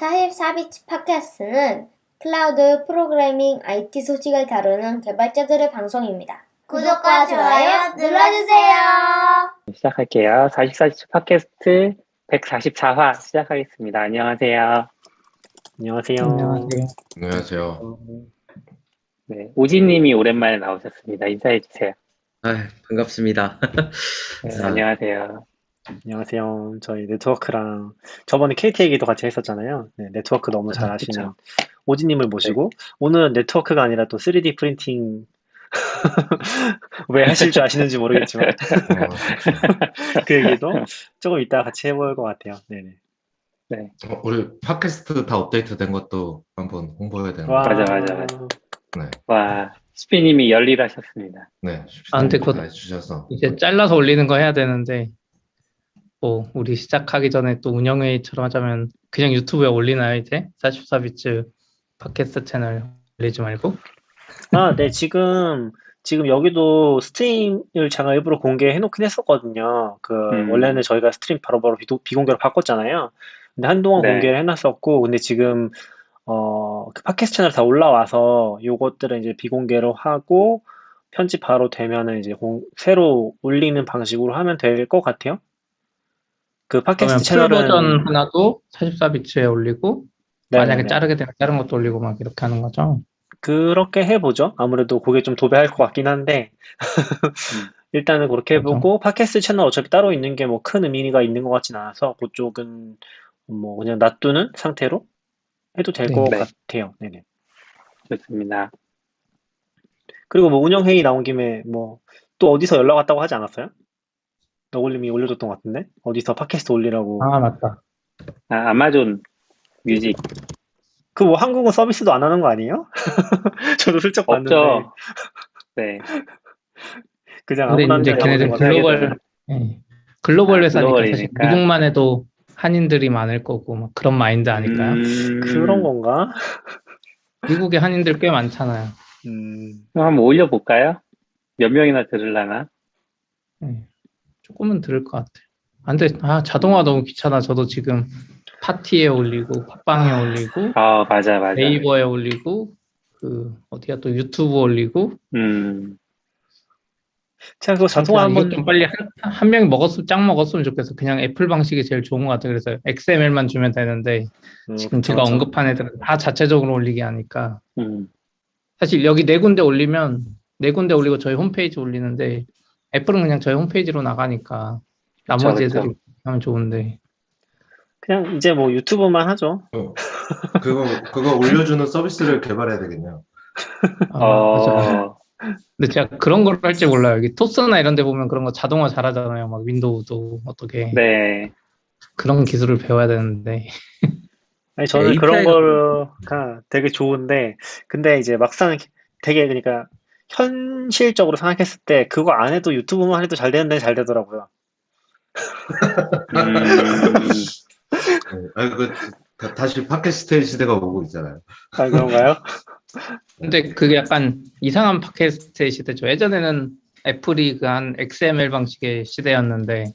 44비치 팟캐스트는 클라우드 프로그래밍 IT 소식을 다루는 개발자들의 방송입니다. 구독과 좋아요 눌러주세요. 시작할게요. 44비치 팟캐스트 144화 시작하겠습니다. 안녕하세요. 안녕하세요. 안녕하세요. 네, 오지님이 오랜만에 나오셨습니다. 인사해주세요. 반갑습니다. 네, 아. 안녕하세요. 안녕하세요. 저희 네트워크랑 저번에 KT 얘기도 같이 했었잖아요. 네, 네트워크 너무 잘 아시는 오지님을 모시고 오늘은 네트워크가 아니라 또 3D 프린팅 왜 하실 줄 아시는지 모르겠지만 그 얘기도 조금 이따 같이 해볼 것 같아요. 네네. 네, 우리 팟캐스트 다 업데이트 된 것도 한번 홍보해야 되는 와. 거. 맞아. 네. 와, 스피님이 열일하셨습니다. 네. 근데 다 그거 해주셔서. 이제 잘라서 올리는 거 해야 되는데, 뭐, 우리 시작하기 전에 또 운영회의처럼 하자면, 그냥 유튜브에 올리나요, 이제? 44비츠 팟캐스트 채널 올리지 말고? 네, 지금 여기도 스트림을 제가 일부러 공개해 놓긴 했었거든요. 원래는 저희가 스트림 바로바로 비공개로 바꿨잖아요. 근데 한동안 네. 공개를 해놨었고, 근데 지금, 그 팟캐스트 채널 다 올라와서 요것들은 이제 비공개로 하고, 편집 바로 되면은 이제 새로 올리는 방식으로 하면 될 것 같아요. 그 그러면 팟캐스트 풀 채널은, 버전 하나도 44비츠에 올리고, 만약에 네네네. 자르게 되면 다른 것도 올리고 막 이렇게 하는 거죠? 그렇게 해보죠. 아무래도 그게 좀 도배할 것 같긴 한데, 일단은 그렇게 해보고, 팟캐스트 채널 어차피 따로 있는 게 뭐 큰 의미가 있는 것 같진 않아서, 그쪽은 뭐 그냥 놔두는 상태로 해도 될 것 네. 같아요. 네네. 좋습니다. 그리고 뭐 운영회의 나온 김에 뭐, 또 어디서 연락 왔다고 하지 않았어요? 너굴님이 올려줬던 것 같은데? 어디서 팟캐스트 올리라고. 아, 맞다. 아마존 뮤직. 그 뭐 한국은 서비스도 안 하는 거 아니에요? 저도 슬쩍 봤는데, 없죠? 네. 그냥 근데 아무나 이제 하는 걔네들 거 같아요. 글로벌 회사니까 사실 글로벌이니까. 미국만 해도 한인들이 많을 거고, 막 그런 마인드 아닐까요? 그런 건가? 미국에 한인들 꽤 많잖아요. 그럼 한번 올려볼까요? 몇 명이나 들으려나? 조금은 들을 것 같아요. 근데 자동화 너무 귀찮아. 저도 지금 파티에 올리고 팟빵에 올리고 맞아. 네이버에 올리고 어디야 또 유튜브 올리고. 제가 그거 자동화 이것 한번, 좀 빨리 한 명이 짱 먹었으면 좋겠어. 그냥 애플 방식이 제일 좋은 것 같아요. 그래서 XML만 주면 되는데 지금 그쵸, 제가 그쵸. 언급한 애들은 다 자체적으로 올리게 하니까. 음. 사실 여기 네 군데 올리면 네 군데 올리고 저희 홈페이지 올리는데 애플은 그냥 저희 홈페이지로 나가니까 나머지 그쵸. 애들이 하면 좋은데. 그냥 이제 뭐 유튜브만 하죠. 그거 올려주는 서비스를 개발해야 되겠네요. 맞아. 근데 제가 그런 걸 할 줄 몰라요. 여기 토스나 이런 데 보면 그런 거 자동화 잘하잖아요. 막 윈도우도 어떻게. 네. 그런 기술을 배워야 되는데. 아니, 저는 그런 거가 되게 좋은데, 근데 이제 막상 되게, 그러니까, 현실적으로 생각했을 때, 그거 안 해도 유튜브만 해도 잘 되는 데는 잘 되더라고요. 다시 팟캐스트 시대가 오고 있잖아요. 아, 그런가요? 근데 그게 약간 이상한 팟캐스트의 시대죠. 예전에는 애플이 그 한 XML 방식의 시대였는데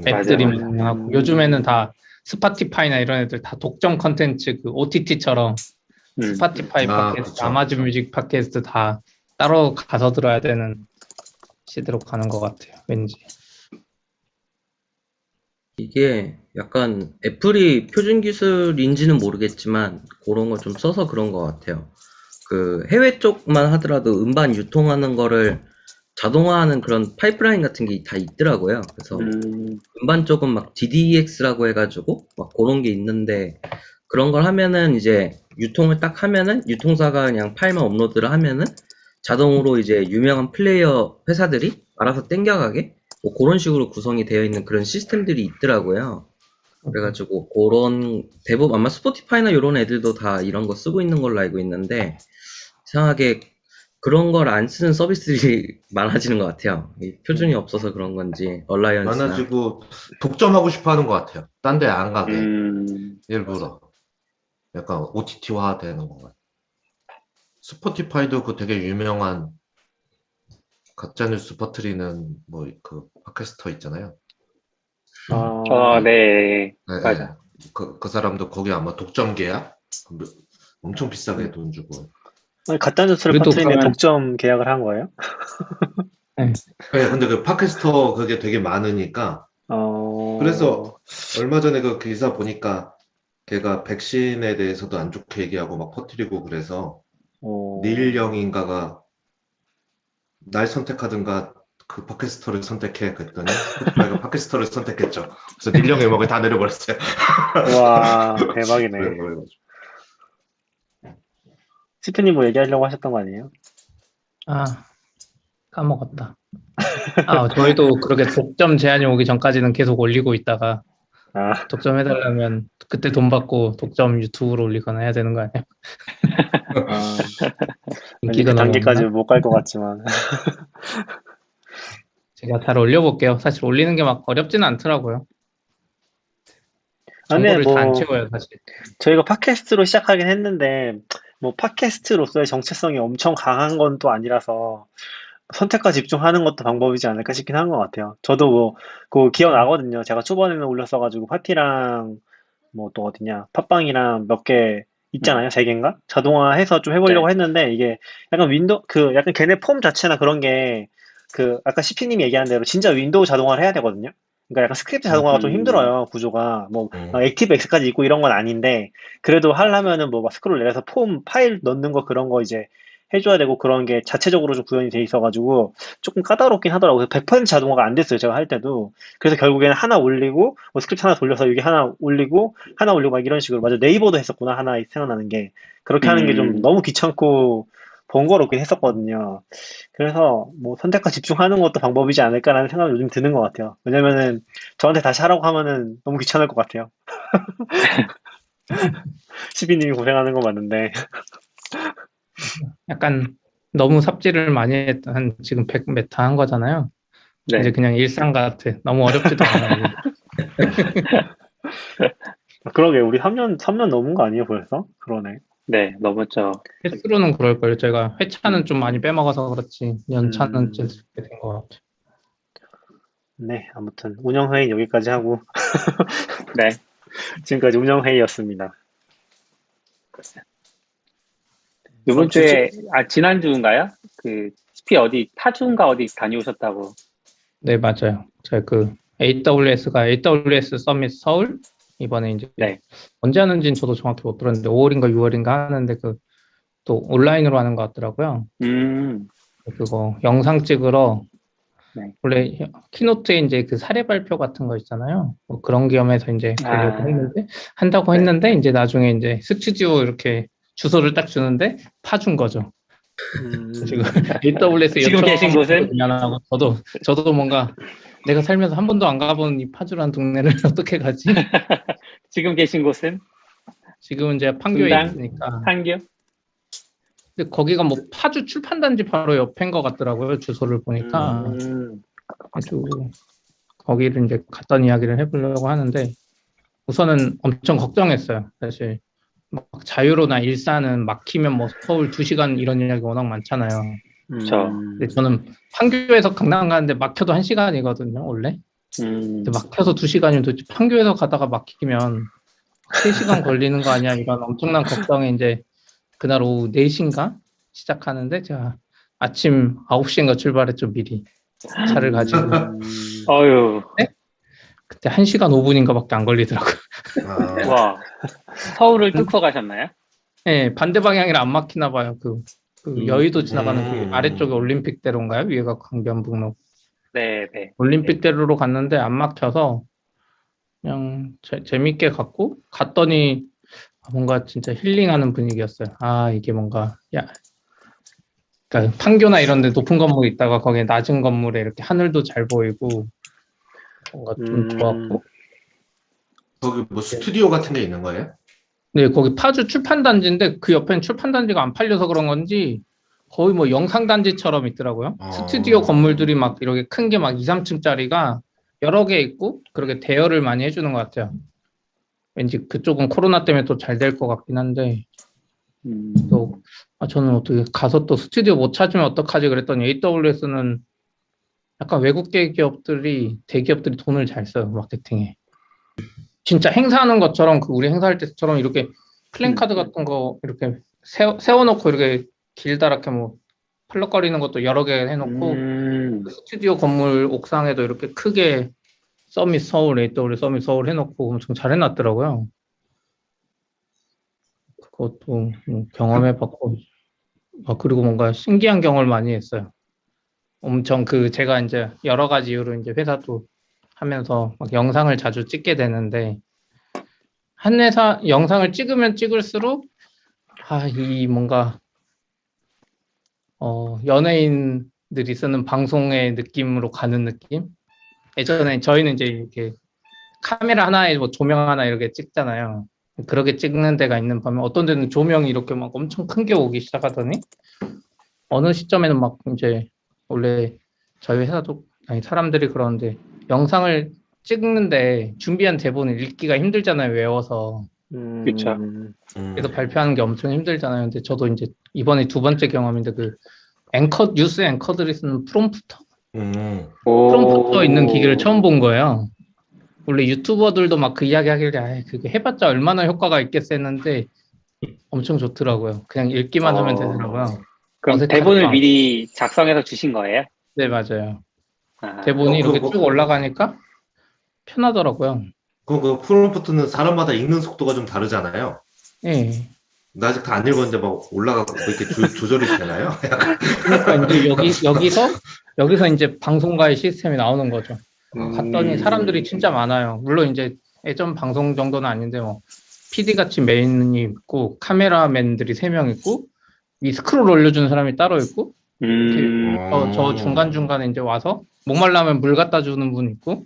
앱들이 맞아. 많고 요즘에는 다 스파티파이나 이런 애들 다 독점 컨텐츠 그 OTT처럼 스파티파이 팟캐스트, 그쵸. 아마존 뮤직 팟캐스트 다 따로 가서 들어야 되는 시대로 가는 것 같아요. 왠지. 이게 약간 애플이 표준 기술인지는 모르겠지만 그런 걸 좀 써서 그런 것 같아요. 그 해외 쪽만 하더라도 음반 유통하는 거를 자동화하는 그런 파이프라인 같은 게 다 있더라고요. 그래서 음반 쪽은 막 DDX라고 해가지고 막 그런 게 있는데 그런 걸 하면은 이제 유통을 딱 하면은 유통사가 그냥 파일만 업로드를 하면은 자동으로 이제 유명한 플레이어 회사들이 알아서 땡겨가게 뭐 그런 식으로 구성이 되어 있는 그런 시스템들이 있더라고요. 그래가지고 그런 대부분 아마 스포티파이나 이런 애들도 다 이런 거 쓰고 있는 걸로 알고 있는데 이상하게 그런 걸 안 쓰는 서비스들이 많아지는 것 같아요. 표준이 없어서 그런 건지 얼라이언스나 많아지고 독점하고 싶어 하는 것 같아요. 딴 데 안 가게. 일부러. 약간 OTT화 되는 것 같아요. 스포티파이도 그 되게 유명한 가짜뉴스 퍼뜨리는 뭐 그 팟캐스터 있잖아요. 네. 네, 맞아. 그 사람도 거기 아마 독점 계약? 엄청 비싸게 돈 주고. 아니, 가짜뉴스를 그래도 퍼뜨리는 그러면- 독점 계약을 한 거예요? 네, 근데 그 팟캐스터 그게 되게 많으니까. 그래서 얼마 전에 그 기사 보니까 걔가 백신에 대해서도 안 좋게 얘기하고 막 퍼뜨리고 그래서 닐 영인가가 날 선택하든가 그 팟캐스터를 선택해 그랬더니 스포티파이가 팟캐스터를 선택했죠. 그래서 닐 영의 음악을 다 내려버렸어요. 와, 대박이네. 그래가지고. 스피님 뭐 얘기하려고 하셨던 거 아니에요? 아, 까먹었다. 저희도 그렇게 독점 제한이 오기 전까지는 계속 올리고 있다가 아, 독점해달라면 그때 돈 받고 독점 유튜브로 올리거나 해야 되는 거 아니야? 왠지 인기가 그 너무 단계까지 없나? 못 갈 것 같지만. 제가 잘 올려볼게요. 사실 올리는 게 막 어렵지는 않더라고요. 아니, 정보를 다 안 뭐, 채워요, 사실. 저희가 팟캐스트로 시작하긴 했는데, 뭐, 팟캐스트로서의 정체성이 엄청 강한 건 또 아니라서, 선택과 집중하는 것도 방법이지 않을까 싶긴 한 것 같아요. 저도 뭐, 그거 기억나거든요. 제가 초반에는 올렸어가지고, 파티랑, 뭐 또 어디냐, 팟빵이랑 몇 개 있잖아요. 3개인가? 자동화해서 좀 해보려고 했는데, 이게 약간 약간 걔네 폼 자체나 그런 게, 아까 CP님이 얘기한 대로 진짜 윈도우 자동화를 해야 되거든요. 그러니까 약간 스크립트 자동화가 좀 힘들어요, 구조가. 뭐, 액티브 X까지 있고 이런 건 아닌데, 그래도 하려면은 뭐 막 스크롤 내려서 폼 파일 넣는 거 그런 거 이제 해줘야 되고 그런 게 자체적으로 좀 구현이 돼 있어가지고 조금 까다롭긴 하더라고요. 100% 자동화가 안 됐어요, 제가 할 때도. 그래서 결국에는 하나 올리고, 뭐 스크립트 하나 돌려서 여기 하나 올리고 막 이런 식으로. 맞아, 네이버도 했었구나, 하나 생각나는 게. 그렇게 하는 게 좀 너무 귀찮고 번거롭긴 했었거든요. 그래서 뭐 선택과 집중하는 것도 방법이지 않을까라는 생각이 요즘 드는 것 같아요. 왜냐면은 저한테 다시 하라고 하면은 너무 귀찮을 것 같아요. 시비님이 고생하는 거 맞는데. 약간 너무 삽질을 많이 한 지금 100 메타 한 거잖아요. 네. 이제 그냥 일상 같아. 너무 어렵지도 않아요. 그러게, 우리 3년 넘은 거 아니에요, 벌써? 그러네. 네, 넘었죠. 횟수로는 그럴걸요. 제가 회차는 좀 많이 빼먹어서 그렇지 연차는 좀 적게 된 것 같아요. 네, 아무튼 운영회의 여기까지 하고 네. 지금까지 운영회의였습니다. 이번 주에, 지난주인가요? 스피 타주인가 어디 다녀오셨다고. 네, 맞아요. 제가 AWS 서밋 서울 이번에 이제 네. 언제 하는지는 저도 정확히 못 들었는데 5월인가 6월인가 하는데 또 온라인으로 하는 것 같더라고요. 그거 영상 찍으러 네. 원래 키노트에 이제 그 사례 발표 같은 거 있잖아요. 뭐 그런 겸해서 이제 한다고 했는데 이제 나중에 이제 스튜디오 이렇게 주소를 딱 주는데 파준 거죠. 지금 AWS 지금 계신 곳은? 미안하고 저도 뭔가 내가 살면서 한 번도 안 가본 이 파주라는 동네를 어떻게 가지? 지금 계신 곳은? 지금은 이제 판교에 분당? 있으니까. 판교? 근데 거기가 뭐 파주 출판단지 바로 옆인 것 같더라고요. 주소를 보니까. 아주 거기를 이제 갔던 이야기를 해보려고 하는데 우선은 엄청 걱정했어요. 사실 막 자유로나 일산은 막히면 뭐 서울 2시간 이런 이야기 워낙 많잖아요. 그렇죠. 근데 저는 판교에서 강남 가는데 막혀도 1시간이거든요, 원래. 근데 막혀서 2시간이면 도대체 판교에서 가다가 막히면 3시간 걸리는 거 아니야? 이런 엄청난 걱정에 이제 그날 오후 4시인가 시작하는데 제가 아침 9시인가 출발했죠, 미리. 차를 가지고. 어휴. 네? 그때 1시간 5분인가 밖에 안 걸리더라고요. 와. 서울을 뚫고 가셨나요? 네, 반대 방향이라 안 막히나 봐요. 여의도 지나가는 그 아래쪽에 올림픽대로인가요? 위에가 강변북로. 네. 올림픽대로로 갔는데 안 막혀서 그냥 재밌게 갔더니 뭔가 진짜 힐링하는 분위기였어요. 이게 뭔가 그러니까 판교나 이런 데 높은 건물이 있다가 거기에 낮은 건물에 이렇게 하늘도 잘 보이고 뭔가 좀 좋았고. 거기 뭐 스튜디오 같은 게 있는 거예요? 네, 거기 파주 출판단지인데 그 옆에는 출판단지가 안 팔려서 그런 건지 거의 뭐 영상단지처럼 있더라고요. 스튜디오 건물들이 막 이렇게 큰 게 막 2, 3층짜리가 여러 개 있고 그렇게 대여를 많이 해주는 것 같아요. 왠지 그쪽은 코로나 때문에 또 잘 될 것 같긴 한데 또 저는 어떻게 가서 또 스튜디오 못 찾으면 어떡하지 그랬더니 AWS는 약간 외국 대기업들이 돈을 잘 써요, 마케팅에. 진짜 행사하는 것처럼 그 우리 행사할 때처럼 이렇게 플랜카드 같은 거 이렇게 세워놓고 이렇게 길다랗게 뭐 펄럭거리는 것도 여러 개 해놓고 그 스튜디오 건물 옥상에도 이렇게 크게 서밋 서울, AW 서밋 서울 해놓고 엄청 잘 해놨더라고요. 그것도 경험해봤고, 그리고 뭔가 신기한 경험을 많이 했어요. 엄청 제가 이제 여러 가지 이유로 이제 회사도 하면서 막 영상을 자주 찍게 되는데, 한 회사 영상을 찍으면 찍을수록, 이 뭔가, 연예인들이 쓰는 방송의 느낌으로 가는 느낌? 예전에 저희는 이제 이렇게 카메라 하나에 뭐 조명 하나 이렇게 찍잖아요. 그렇게 찍는 데가 있는 반면 어떤 데는 조명이 이렇게 막 엄청 큰 게 오기 시작하더니 어느 시점에는 막 이제 원래 저희 회사도 아니 사람들이 그러는데 영상을 찍는데 준비한 대본을 읽기가 힘들잖아요. 외워서. 그쵸. 그래서 발표하는 게 엄청 힘들잖아요. 근데 저도 이제 이번에 두 번째 경험인데 뉴스 앵커들이 쓰는 프롬프터 있는 기계를 처음 본 거예요. 원래 유튜버들도 막 그 이야기 하길래 그게 해봤자 얼마나 효과가 있겠어 했는데 엄청 좋더라고요. 그냥 읽기만 하면 되더라고요. 그럼 대본을 미리 작성해서 주신 거예요? 네, 맞아요. 대본이 이렇게 쭉 올라가니까 편하더라고요. 그 프롬프트는 사람마다 읽는 속도가 좀 다르잖아요. 네. 나 아직 다 안 읽었는데 막 올라가고 이렇게 조절이 되나요? 그러니까 이제 여기서 이제 방송가의 시스템이 나오는 거죠. 갔더니 사람들이 진짜 많아요. 물론 이제 예전 방송 정도는 아닌데 뭐 PD 같이 메인이 있고 카메라맨들이 3명 있고 이 스크롤 올려주는 사람이 따로 있고 저 중간중간에 이제 와서 목말라면 물 갖다 주는 분 있고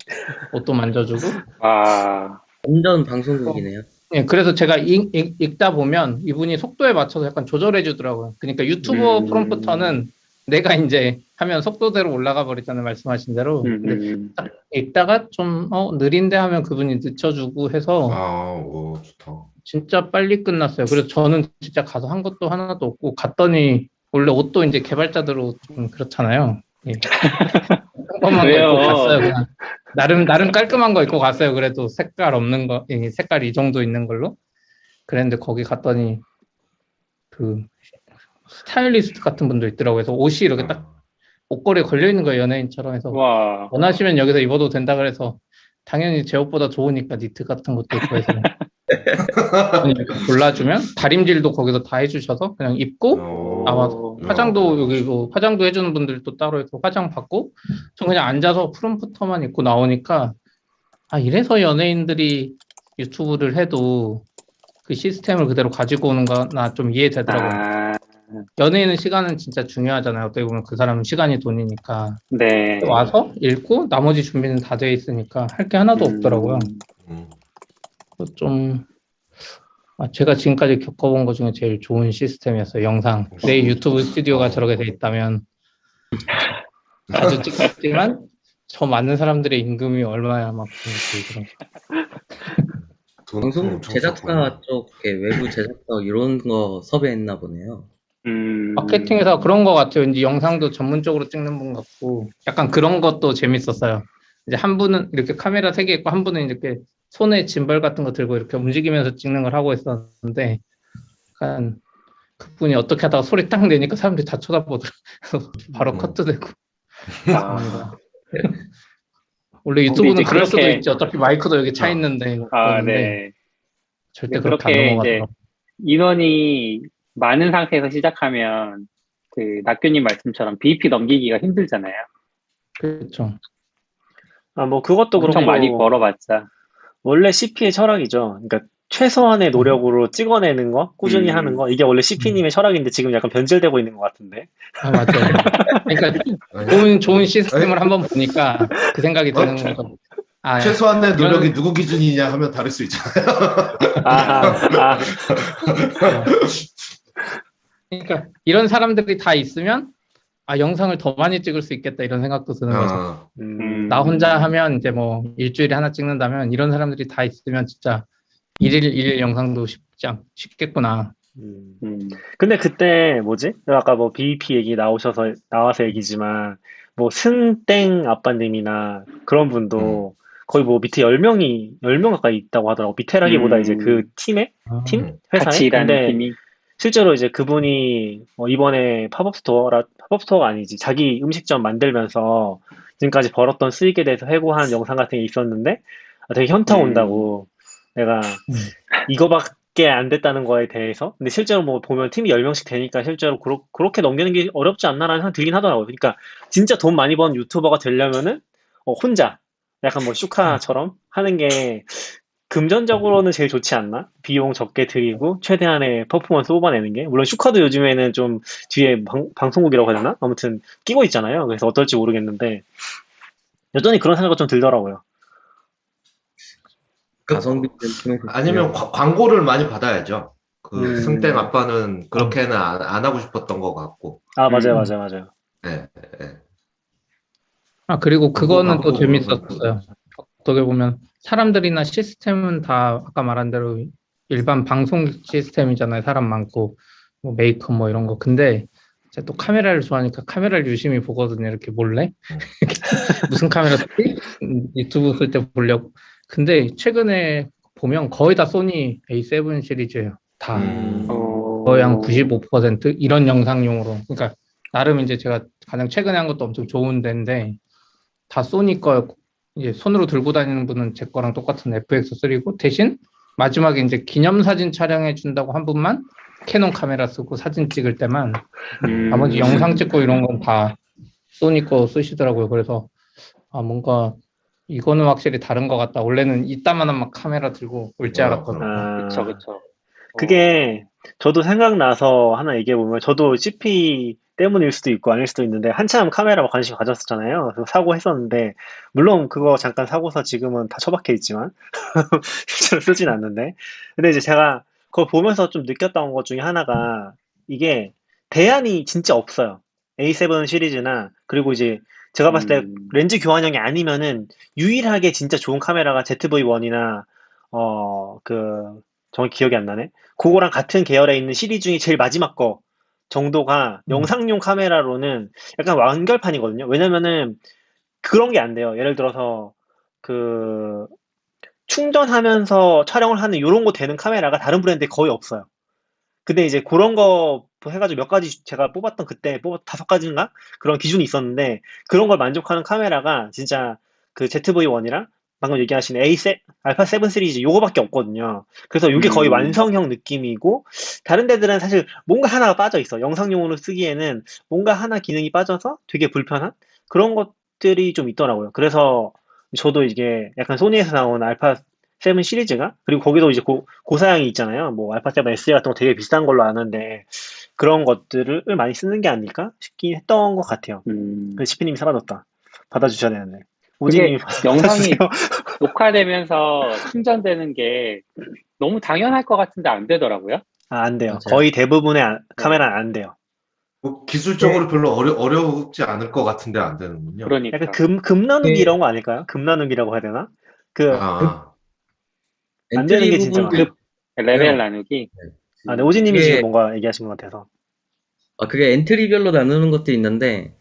옷도 만져주고 완전 방송국이네요. 네, 그래서 제가 읽다 보면 이분이 속도에 맞춰서 약간 조절해 주더라고요. 그러니까 유튜버 프롬프터는 내가 이제 하면 속도대로 올라가 버리잖아요. 말씀하신 대로. 근데 딱 읽다가 좀 느린데 하면 그분이 늦춰주고 해서 좋다. 진짜 빨리 끝났어요. 그래서 저는 진짜 가서 한 것도 하나도 없고 갔더니 원래 옷도 이제 개발자들로 좀 그렇잖아요. 예. 평범한 거 입고 갔어요. 그냥 나름 깔끔한 거 입고 갔어요. 그래도 색깔 없는 거, 색깔 이 정도 있는 걸로. 그랬는데 거기 갔더니 그 스타일리스트 같은 분도 있더라고요. 그래서 옷이 이렇게 딱 옷걸이에 걸려 있는 거예요. 연예인처럼 해서 원하시면 여기서 입어도 된다 그래서 당연히 제 옷보다 좋으니까 니트 같은 것도 있고 해서 골라주면 다림질도 거기서 다 해주셔서 그냥 입고 나와서 화장도 여기 화장도 해주는 분들도 따로 해서 화장 받고 전 그냥 앉아서 프롬프터만 입고 나오니까 이래서 연예인들이 유튜브를 해도 그 시스템을 그대로 가지고 오는 거나 좀 이해되더라고요. 연예인은 시간은 진짜 중요하잖아요. 어떻게 보면 그 사람은 시간이 돈이니까. 네. 와서 읽고 나머지 준비는 다 돼 있으니까 할 게 하나도 없더라고요. 좀 제가 지금까지 겪어본 것 중에 제일 좋은 시스템이었어요. 영상. 내 유튜브 스튜디오가 저렇게 돼 있다면 자주 찍지만 저 많은 사람들의 임금이 얼마야 막 방송국 제작사 쪽에 외부 제작사 이런 거 섭외했나 보네요. 마케팅에서 그런 것 같아요. 이제 영상도 전문적으로 찍는 분 같고 약간 그런 것도 재밌었어요. 이제 한 분은 이렇게 카메라 3개 있고 한 분은 이렇게 손에 짐벌 같은 거 들고 이렇게 움직이면서 찍는 걸 하고 있었는데 약간 그분이 어떻게 하다가 소리 딱 내니까 사람들이 다 쳐다보더라고요. 바로 커트되고. 원래 유튜브는 그럴 수도 있지. 어차피 마이크도 여기 차 있는데. 네. 절대 그렇게 안 넘어가더라고요. 인원이 많은 상태에서 시작하면 그 낙규님 말씀처럼 BP 넘기기가 힘들잖아요. 그렇죠. 뭐 그것도 그렇고 엄청 많이 벌어봤자 원래 CP의 철학이죠. 그러니까 최소한의 노력으로 찍어내는 거, 꾸준히 하는 거, 이게 원래 CP님의 철학인데 지금 약간 변질되고 있는 것 같은데. 맞아요. 그러니까 좋은 시스템을 한번 보니까 그 생각이 드는 거죠. 최소한의 노력이 누구 기준이냐 하면 다를 수 있잖아요. 그러니까 이런 사람들이 다 있으면 영상을 더 많이 찍을 수 있겠다 이런 생각도 드는 거죠. 나 혼자 하면 이제 뭐 일주일에 하나 찍는다면 이런 사람들이 다 있으면 진짜 일일 영상도 쉽겠구나. 근데 그때 뭐지? 아까 뭐 BEP 얘기 나와서 얘기지만 뭐 승땡 아빠님이나 그런 분도 거의 뭐 밑에 10명 가까이 있다고 하더라고. 밑에라기보다 이제 그 팀? 회사에? 같이 일하는 근데 팀이. 실제로 이제 그분이 이번에 팝업 스토어가 아니지. 자기 음식점 만들면서 지금까지 벌었던 수익에 대해서 회고한 영상 같은 게 있었는데 되게 현타 온다고. 내가 이거밖에 안 됐다는 거에 대해서. 근데 실제로 뭐 보면 팀이 10명씩 되니까 실제로 그렇게 넘기는 게 어렵지 않나라는 생각이 들긴 하더라고요. 그러니까 진짜 돈 많이 번 유튜버가 되려면은 혼자 약간 뭐 슈카처럼 하는 게 금전적으로는 제일 좋지 않나? 비용 적게 들이고 최대한의 퍼포먼스 뽑아내는 게. 물론 슈카도 요즘에는 좀 뒤에 방송국이라고 해야 되나? 아무튼 끼고 있잖아요. 그래서 어떨지 모르겠는데 여전히 그런 생각이 좀 들더라고요. 가성비 때문에 아니면 광고를 많이 받아야죠. 그 승땡 아빠는 그렇게는 음. 안 하고 싶었던 것 같고. 맞아요. 네, 네. 그리고 그거는 또 광고 재밌었어요. 어떻게 보면 사람들이나 시스템은 다 아까 말한 대로 일반 방송 시스템이잖아요. 사람 많고 뭐 메이크업 뭐 이런 거. 근데 제가 또 카메라를 좋아하니까 카메라를 유심히 보거든요. 이렇게 몰래. 무슨 카메라 쓰지? 유튜브 쓸 때 보려고. 근데 최근에 보면 거의 다 소니 A7 시리즈예요. 다. 거의 한 95% 이런 영상용으로. 그러니까 나름 이제 제가 가장 최근에 한 것도 엄청 좋은 데인데 다 소니 거 이제 손으로 들고 다니는 분은 제 거랑 똑같은 FX3고 대신 마지막에 이제 기념사진 촬영해 준다고 한 분만 캐논 카메라 쓰고 사진 찍을 때만 나머지 영상 찍고 이런 건 다 소니 거 쓰시더라고요. 그래서 뭔가 이거는 확실히 다른 것 같다. 원래는 이따만한 막 카메라 들고 올 줄 알았거든요. 그쵸. 그게 저도 생각나서 하나 얘기해보면 저도 CP 때문일 수도 있고 아닐 수도 있는데 한참 카메라 관심 가졌었잖아요. 그래서 사고 했었는데 물론 그거 잠깐 사고서 지금은 다 처박혀 있지만 실제로 쓰진 않는데 근데 이제 제가 그걸 보면서 좀 느꼈던 것 중에 하나가 이게 대안이 진짜 없어요. A7 시리즈나 그리고 이제 제가 봤을 때 렌즈 교환형이 아니면은 유일하게 진짜 좋은 카메라가 ZV-1이나 정확히 기억이 안 나네. 그거랑 같은 계열에 있는 시리즈 중에 제일 마지막 거 정도가 영상용 카메라로는 약간 완결판이거든요. 왜냐면은 그런 게 안 돼요. 예를 들어서 그 충전하면서 촬영을 하는 요런 거 되는 카메라가 다른 브랜드에 거의 없어요. 근데 이제 그런 거 해가지고 몇 가지 제가 뽑았던 그때 5가지인가? 그런 기준이 있었는데 그런 걸 만족하는 카메라가 진짜 그 ZV-1이랑 방금 얘기하신 알파 7 시리즈 요거밖에 없거든요. 그래서 이게 거의 완성형 느낌이고 다른 데들은 사실 뭔가 하나가 빠져 있어. 영상용으로 쓰기에는 뭔가 하나 기능이 빠져서 되게 불편한 그런 것들이 좀 있더라고요. 그래서 저도 이게 약간 소니에서 나온 알파 7 시리즈가 그리고 거기도 이제 고사양이 있잖아요. 뭐 알파 7 SE 같은 거 되게 비싼 걸로 아는데 그런 것들을 많이 쓰는 게 아닐까 싶긴 했던 것 같아요. 그 CP님이 사라졌다. 받아주셔야 되는데. 그게 오진님이 영상이 받아주세요. 녹화되면서 충전되는 게 너무 당연할 것 같은데 안 되더라고요. 안 돼요. 맞아요. 거의 대부분의 카메라는 안 돼요. 뭐 기술적으로 별로 어렵지 않을 것 같은데 안 되는군요. 그러니까. 약간 금 나누기 이런 거 아닐까요? 금 나누기라고 해야 되나? 안 되는 게 진짜 많아요. 레벨 나누기. 네, 오진님이 지금 뭔가 얘기하신 것 같아서. 그게 엔트리별로 나누는 것도 있는데,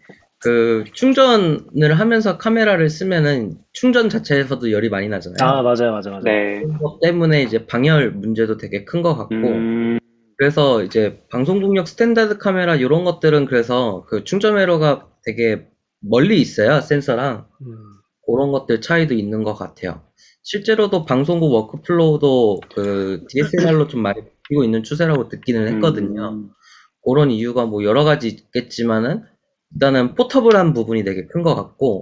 충전을 하면서 카메라를 쓰면은 충전 자체에서도 열이 많이 나잖아요. 맞아요. 네. 그것 때문에 이제 방열 문제도 되게 큰 것 같고, 그래서 이제 방송국용 스탠다드 카메라 이런 것들은 그래서 그 충전 회로가 되게 멀리 있어요, 센서랑. 그런 것들 차이도 있는 것 같아요. 실제로도 방송국 워크플로우도 그 DSLR로 좀 많이 바뀌고 있는 추세라고 듣기는 했거든요. 그런 이유가 뭐 여러 가지 있겠지만은 일단은 포터블한 부분이 되게 큰 것 같고,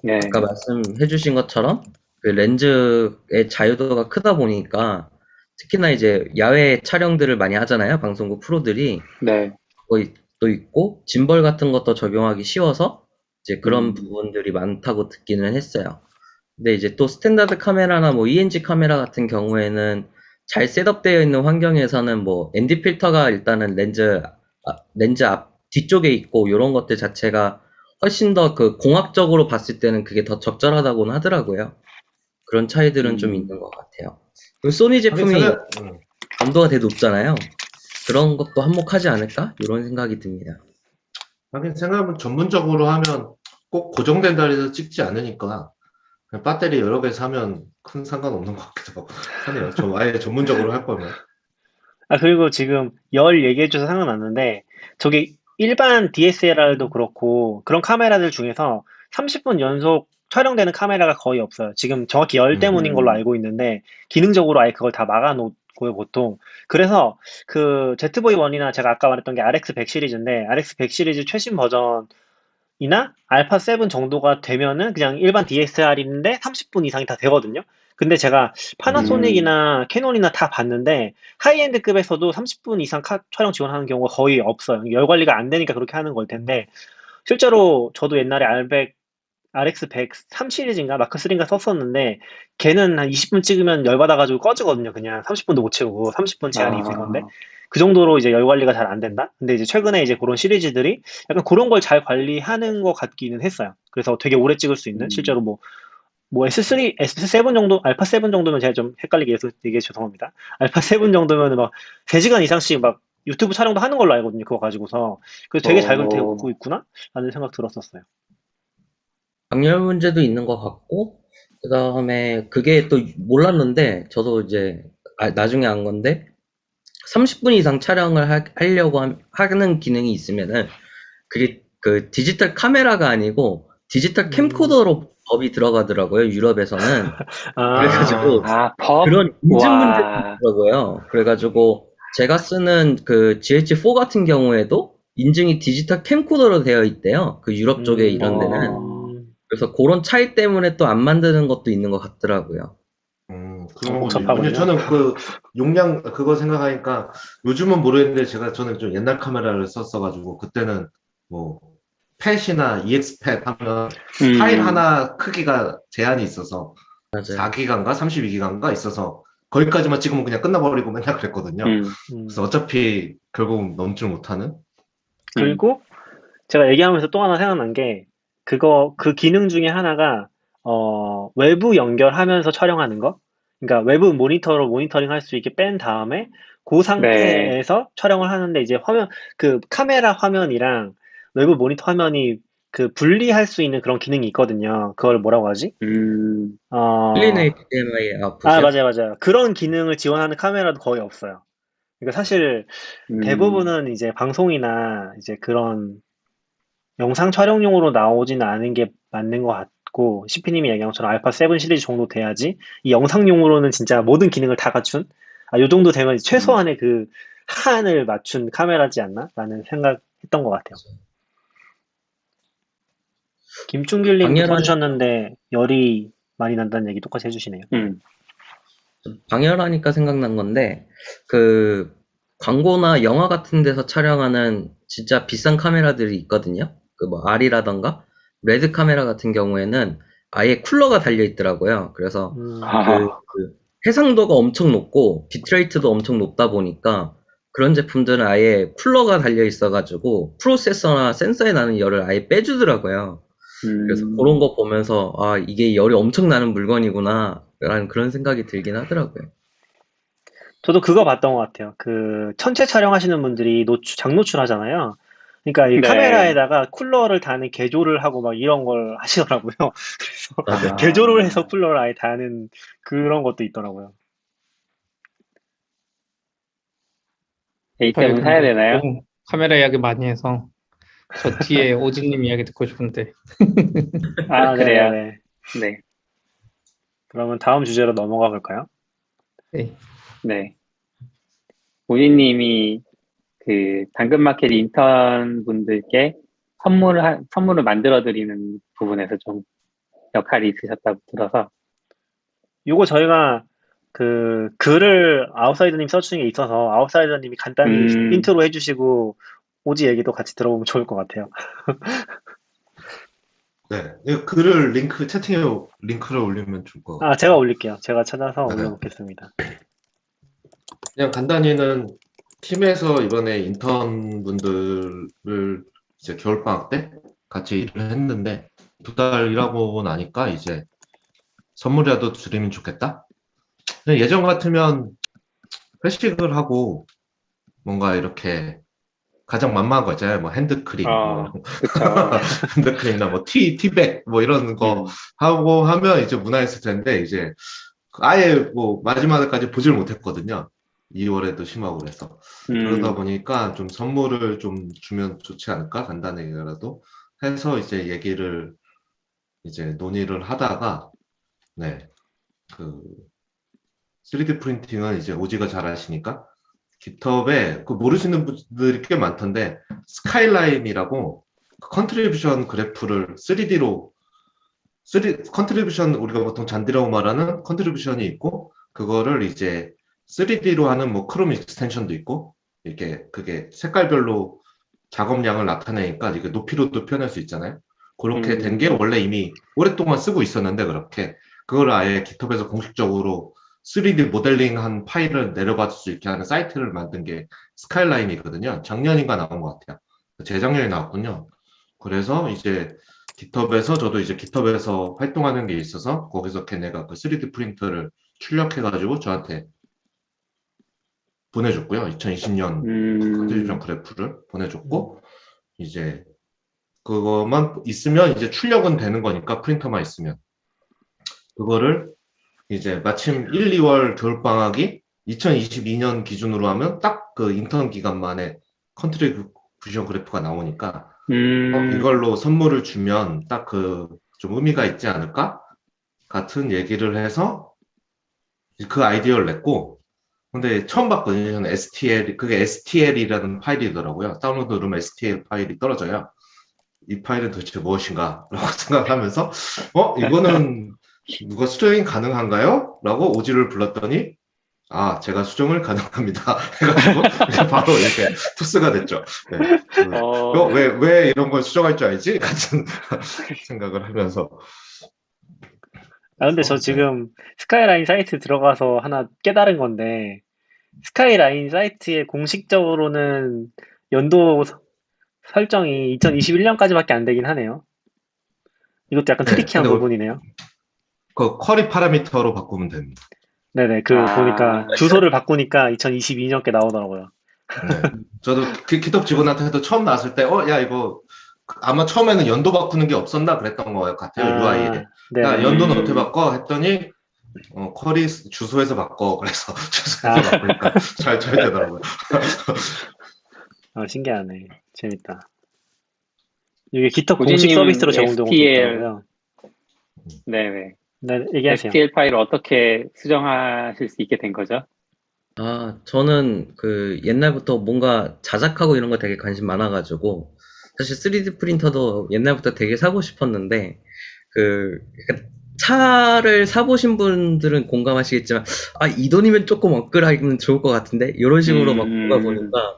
네. 아까 말씀해주신 것처럼 그 렌즈의 자유도가 크다 보니까 특히나 이제 야외 촬영들을 많이 하잖아요, 방송국 프로들이. 네. 거의 또 있고 짐벌 같은 것도 적용하기 쉬워서 이제 그런 부분들이 많다고 듣기는 했어요. 근데 이제 또 스탠다드 카메라나 뭐 ENG 카메라 같은 경우에는 잘 셋업되어 있는 환경에서는 뭐 ND 필터가 일단은 렌즈 앞 뒤쪽에 있고 이런 것들 자체가 훨씬 더 그 공학적으로 봤을 때는 그게 더 적절하다고는 하더라고요. 그런 차이들은 좀 있는 것 같아요. 그리고 소니 제품이 감도가 되게 높잖아요. 그런 것도 한몫하지 않을까? 이런 생각이 듭니다. 하긴 생각하면 전문적으로 하면 꼭 고정된 자리에서 찍지 않으니까 그냥 배터리 여러 개 사면 큰 상관없는 것 같기도 하고 하네요. 좀 아예 전문적으로 할 거면. 아, 그리고 지금 열 얘기해줘서 생각났는데, 저기 일반 DSLR도 그렇고, 그런 카메라들 중에서 30분 연속 촬영되는 카메라가 거의 없어요. 지금 정확히 열 때문인 걸로 음. 알고 있는데, 기능적으로 아예 그걸 다 막아놓고요, 보통. 그래서 그 ZV-1이나 제가 아까 말했던 게 RX100 시리즈인데, RX100 시리즈 최신 버전이나 알파 7 정도가 되면은 그냥 일반 DSLR인데 30분 이상이 다 되거든요. 근데 제가 파나소닉이나 캐논이나 다 봤는데 하이엔드급에서도 30분 이상 촬영 지원하는 경우가 거의 없어요. 열 관리가 안 되니까 그렇게 하는 걸 텐데 실제로 저도 옛날에 RX100 3 시리즈인가 마크 3인가 썼었는데 걔는 한 20분 찍으면 열 받아가지고 꺼지거든요. 그냥 30분도 못 채우고 30분 제한이 있을 건데 그 정도로 이제 열 관리가 잘 안 된다. 근데 이제 최근에 이제 그런 시리즈들이 약간 그런 걸 잘 관리하는 것 같기는 했어요. 그래서 되게 오래 찍을 수 있는 실제로 뭐 S3, S7 정도, 알파 7 정도면 제가 좀 헷갈리게 해서 되게 죄송합니다. 알파 7 정도면 막 3시간 이상씩 막 유튜브 촬영도 하는 걸로 알거든요. 그거 가지고서. 그래서 되게 잘 되고 있구나? 라는 생각 들었었어요. 방열 문제도 있는 것 같고, 그 다음에 그게 또 몰랐는데, 저도 이제 나중에 안 건데, 30분 이상 촬영을 하려고 하는 기능이 있으면은, 그게 그 디지털 카메라가 아니고, 디지털 캠코더로 법이 들어가더라고요, 유럽에서는. 그래가지고, 법? 그런 인증 와. 문제가 있더라고요. 그래가지고, 제가 쓰는 그 GH4 같은 경우에도 인증이 디지털 캠코더로 되어 있대요. 그 유럽 쪽에 이런 데는. 그래서 그런 차이 때문에 또 안 만드는 것도 있는 것 같더라고요. 그런 복잡하군요. 거군요. 저는 그 용량 그거 생각하니까 요즘은 모르겠는데 저는 좀 옛날 카메라를 썼어가지고 그때는 뭐 팻이나 EX팻 하면 파일 하나 크기가 제한이 있어서 맞아요. 4기가인가 32기가인가 있어서 거기까지만 찍으면 그냥 끝나버리고 맨날 그랬거든요. 그래서 어차피 결국은 넘질 못하는. 그리고 제가 얘기하면서 또 하나 생각난 게 그 기능 중에 하나가 외부 연결하면서 촬영하는 거. 그러니까 외부 모니터로 모니터링 할 수 있게 뺀 다음에 그 상태에서 촬영을 하는데 이제 그 카메라 화면이랑 외부 모니터 화면이 그 분리할 수 있는 그런 기능이 있거든요. 그걸 뭐라고 하지? 클린 HDMI 아, 아웃풋이요? 맞아요. 그런 기능을 지원하는 카메라도 거의 없어요. 그러니까 사실 대부분은 이제 방송이나 이제 그런 영상 촬영용으로 나오지는 않은 게 맞는 것 같고, CP님이 얘기한 것처럼 알파 7 시리즈 정도 돼야지, 이 영상용으로는 진짜 모든 기능을 다 갖춘, 요 정도 되면 최소한의 그 한을 맞춘 카메라지 않나? 라는 생각했던 것 같아요. 김충길님도 써주셨는데, 열이 많이 난다는 얘기 똑같이 해주시네요. 방열하니까 생각난 건데, 그, 광고나 영화 같은 데서 촬영하는 진짜 비싼 카메라들이 있거든요. 그 뭐, R이라던가, 레드 카메라 같은 경우에는 아예 쿨러가 달려 있더라고요. 그래서 그 해상도가 엄청 높고, 비트레이트도 엄청 높다 보니까, 그런 제품들은 아예 쿨러가 달려 있어가지고, 프로세서나 센서에 나는 열을 아예 빼주더라고요. 그래서 그런 거 보면서, 이게 열이 엄청 나는 물건이구나, 라는 그런 생각이 들긴 하더라고요. 저도 그거 봤던 것 같아요. 그 천체 촬영하시는 분들이 장노출 하잖아요. 그러니까 이 카메라에다가 쿨러를 다는 개조를 하고 막 이런 걸 하시더라고요. 그래서 개조를 해서 쿨러를 아예 다는 그런 것도 있더라고요. A7 사야 되나요? 카메라 이야기 많이 해서 저 뒤에 오진님 이야기 듣고 싶은데. 그래요? 네. 그러면 다음 주제로 넘어가 볼까요? 네. 오진님이 그 당근마켓 인턴 분들께 선물을 만들어드리는 부분에서 좀 역할이 있으셨다고 들어서. 요거 저희가 그 글을 아웃사이더님 써주신 게 있어서 아웃사이더님이 간단히 인트로 해주시고 오지 얘기도 같이 들어보면 좋을 것 같아요. 네, 이 글을 채팅에 링크를 올리면 좋을 것 같아요. 제가 올릴게요. 제가 찾아서 올려놓겠습니다. 그냥 간단히는 팀에서 이번에 인턴 분들을 이제 겨울방학 때 같이 일을 했는데 2달 일하고 나니까 이제 선물이라도 드리면 좋겠다. 예전 같으면 회식을 하고 뭔가 이렇게 가장 만만한 거 있잖아요. 뭐 핸드크림, 그쵸. 핸드크림이나 뭐 티백 뭐 이런 거 하고 하면 이제 무난했을 텐데 이제 아예 뭐 마지막까지 보질 못했거든요. 2월에도 심하고 그래서 그러다 보니까 좀 선물을 좀 주면 좋지 않을까 간단하게라도 해서 이제 얘기를 이제 논의를 하다가 네 그 3D 프린팅은 이제 오지가 잘 아시니까 깃허브에 그 모르시는 분들이 꽤 많던데 스카이라인이라고 컨트리뷰션 그래프를 3D로 컨트리뷰션 우리가 보통 잔디라고 말하는 컨트리뷰션이 있고 그거를 이제 3D로 하는 뭐 크롬 익스텐션도 있고 이렇게 그게 색깔별로 작업량을 나타내니까 이게 높이로도 표현할 수 있잖아요. 그렇게 된 게 원래 이미 오랫동안 쓰고 있었는데 그렇게 그걸 아예 깃허브에서 공식적으로 3D 모델링한 파일을 내려받을 수 있게 하는 사이트를 만든 게 스카이라인이거든요. 작년인가 나온 것 같아요. 재작년에 나왔군요. 그래서 이제 깃허브에서 저도 이제 깃허브에서 활동하는 게 있어서 거기서 걔네가 그 3D 프린터를 출력해가지고 저한테 보내줬고요. 2020년 컨트리뷰션 그래프를 보내줬고 이제 그거만 있으면 이제 출력은 되는 거니까 프린터만 있으면 그거를 이제 마침 1, 2월 겨울방학이 2022년 기준으로 하면 딱 그 인턴 기간 만에 컨트리뷰션 그래프가 나오니까 이걸로 선물을 주면 딱 그 좀 의미가 있지 않을까? 같은 얘기를 해서 그 아이디어를 냈고 근데 처음 봤거든요. 저는 STL, 그게 STL이라는 파일이더라고요. 다운로드 누르면 STL 파일이 떨어져요. 이 파일은 도대체 무엇인가? 라고 생각하면서 이거는 누가 수정이 가능한가요? 라고 오지를 불렀더니 제가 수정을 가능합니다. 해가지고 바로 이렇게 토스가 됐죠. 네. 왜 이런 걸 수정할 줄 알지? 같은 생각을 하면서. 근데 저 지금 스카이라인 사이트 들어가서 하나 깨달은 건데 스카이라인 사이트에 공식적으로는 연도 설정이 2021년까지밖에 안 되긴 하네요. 이것도 약간 트리키한 부분이네요. 그 쿼리 파라미터로 바꾸면 됩니다. 네네, 보니까 주소를 바꾸니까 2022년께 나오더라고요. 네. 저도 깃허브 직원한테도 처음 나왔을 때, 야, 이거 아마 처음에는 연도 바꾸는 게 없었나 그랬던 것 같아요, UI에. 야, 연도는 어떻게 바꿔? 했더니, 쿼리 주소에서 바꿔. 그래서 주소에서 바꾸니까 잘 되더라고요. 신기하네. 재밌다. 이게 깃허브 공식 서비스로 제공되고 있더라고요. 네네. 네, 얘기하세요. STL 파일을 어떻게 수정하실 수 있게 된 거죠? 저는 옛날부터 뭔가 자작하고 이런 거 되게 관심 많아가지고, 사실 3D 프린터도 옛날부터 되게 사고 싶었는데, 차를 사보신 분들은 공감하시겠지만, 이 돈이면 조금 업그레이드하면 좋을 것 같은데, 이런 식으로 막 보다 보니까,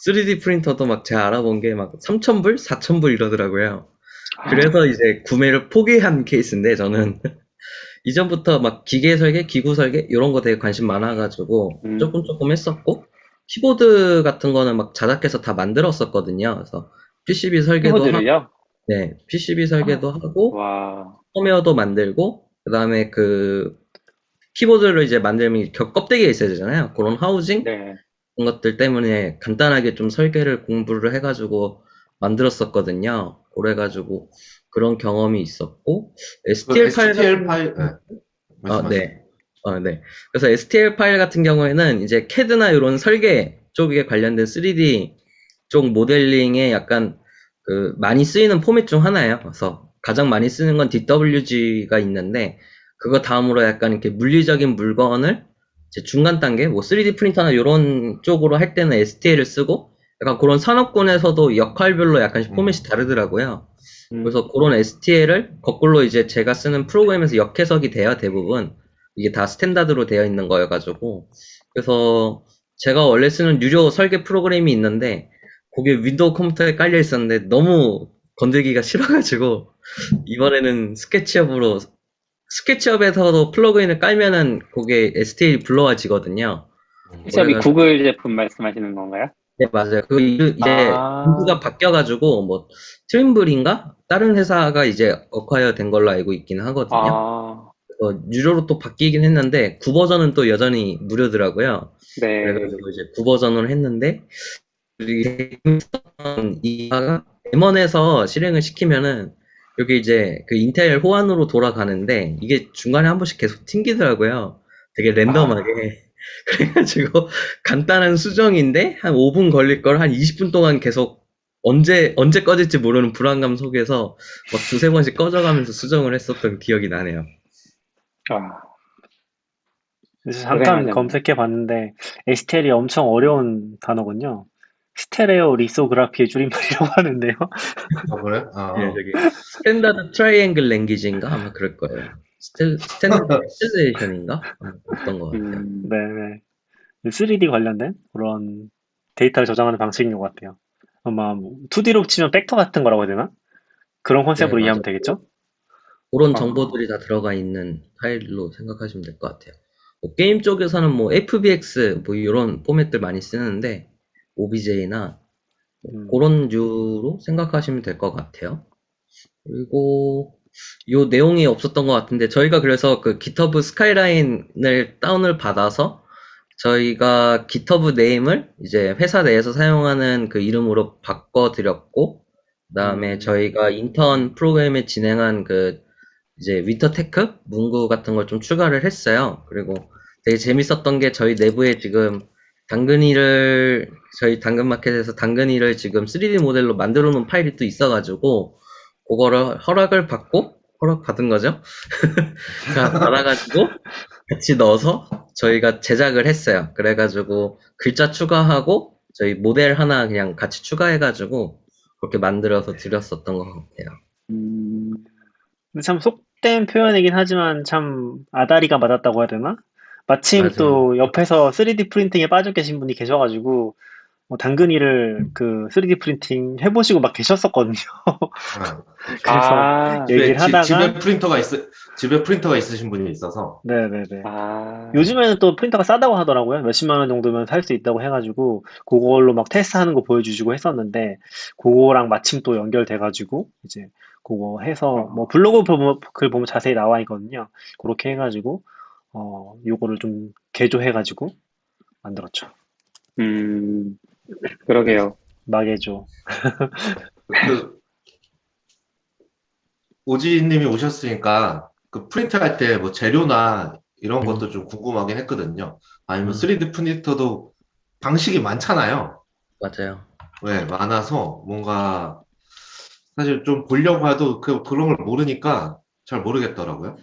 3D 프린터도 막 제가 알아본 게 막 3,000불? 4,000불 이러더라고요. 그래서 이제 구매를 포기한 케이스인데, 저는. 이전부터 막 기계 설계, 기구 설계 이런 거 되게 관심 많아가지고 조금 했었고 키보드 같은 거는 막 자작해서 다 만들었었거든요. 그래서 PCB 설계도 키보드를요? 네, PCB 설계도 하고 와. 펌웨어도 만들고 그다음에 키보드를 이제 만들면 껍데기가 있어야 되잖아요. 그런 하우징 네. 그런 것들 때문에 간단하게 좀 설계를 공부를 해가지고 만들었었거든요. 그래가지고 그런 경험이 있었고 STL 파일 네. 그래서 STL 파일 같은 경우에는 이제 CAD나 이런 설계 쪽에 관련된 3D 쪽 모델링에 약간 많이 쓰이는 포맷 중 하나예요. 그래서 가장 많이 쓰는 건 DWG가 있는데 그거 다음으로 약간 이렇게 물리적인 물건을 이제 중간 단계, 뭐 3D 프린터나 이런 쪽으로 할 때는 STL을 쓰고 약간 그런 산업군에서도 역할별로 약간씩 포맷이 다르더라고요. 그래서 그런 STL을 거꾸로 이제 제가 쓰는 프로그램에서 역해석이 돼요, 대부분. 이게 다 스탠다드로 되어 있는 거여가지고. 그래서 제가 원래 쓰는 유료 설계 프로그램이 있는데, 그게 윈도우 컴퓨터에 깔려 있었는데, 너무 건들기가 싫어가지고, 이번에는 스케치업에서도 플러그인을 깔면은 그게 STL이 불러와지거든요. 스케치업이 구글 제품 말씀하시는 건가요? 네, 맞아요. 이제 공부가 바뀌어가지고 뭐 트림블인가 다른 회사가 이제 어콰이어 된 걸로 알고 있긴 하거든요. 유료로 또 바뀌긴 했는데 9버전은 또 여전히 무료더라고요. 네. 그래가지고 이제 9버전을 했는데 이가 M1에서 실행을 시키면은 여기 이제 그 인텔 호환으로 돌아가는데 이게 중간에 한 번씩 계속 튕기더라고요. 되게 랜덤하게. 그래가지고 간단한 수정인데 한 5분 걸릴 걸 한 20분 동안 계속 언제 꺼질지 모르는 불안감 속에서 막 두세 번씩 꺼져가면서 수정을 했었던 기억이 나네요. 아, 그래서 잠깐 고생하셨네. 검색해 봤는데 STL이 엄청 어려운 단어군요. 스테레오 리소그라피의 줄임말이라고 하는데요. 아, 그래? 네, 저기 스탠다드 트라이앵글 랭귀지인가 아마 그럴 거예요. 스탠다드레이션인가 어떤 것 같아요. 네네. 3D 관련된 그런 데이터를 저장하는 방식인 것 같아요. 아마 2D로 치면 벡터 같은 거라고 해야 되나? 그런 네, 컨셉으로 이해하면 맞아요. 되겠죠? 그런 아. 정보들이 다 들어가 있는 파일로 생각하시면 될 것 같아요. 뭐 게임 쪽에서는 뭐 FBX 뭐 이런 포맷들 많이 쓰는데 OBJ나 그런 류로 생각하시면 될 것 같아요. 그리고 요 내용이 없었던 것 같은데 저희가 그래서 그 GitHub 스카이라인을 다운을 받아서 저희가 GitHub 네임을 이제 회사 내에서 사용하는 그 이름으로 바꿔드렸고 그다음에 저희가 인턴 프로그램에 진행한 그 이제 위터테크 문구 같은 걸 좀 추가를 했어요. 그리고 되게 재밌었던 게 저희 내부에 지금 저희 당근마켓에서 당근이를 지금 3D 모델로 만들어 놓은 파일이 또 있어가지고 그거를 허락받은 거죠. 받아가지고 같이 넣어서 저희가 제작을 했어요. 그래가지고 글자 추가하고 저희 모델 하나 그냥 같이 추가해가지고 그렇게 만들어서 드렸었던 것 같아요. 근데 참 속된 표현이긴 하지만 참 아다리가 맞았다고 해야 되나? 마침 맞아요. 또 옆에서 3D 프린팅에 빠져 계신 분이 계셔가지고 당근이를 그 3D 프린팅 해보시고 막 계셨었거든요. 그래서 얘기를 하다가 집에 프린터가 있으신 분이 있어서. 네네네. 아, 요즘에는 또 프린터가 싸다고 하더라고요. 몇십만 원 정도면 살 수 있다고 해가지고 그걸로 막 테스트하는 거 보여주시고 했었는데 그거랑 마침 또 연결돼가지고 이제 그거 해서 뭐 블로그 글 보면 자세히 나와 있거든요. 그렇게 해가지고 요거를 좀 개조해가지고 만들었죠. 그러게요. 마개조. 그 오지님이 오셨으니까 그 프린트 할 때 뭐 재료나 이런 것도 좀 궁금하긴 했거든요. 아니면 3D 프린터도 방식이 많잖아요. 맞아요. 네, 많아서 뭔가 사실 좀 보려고 해도 그런 걸 모르니까 잘 모르겠더라고요.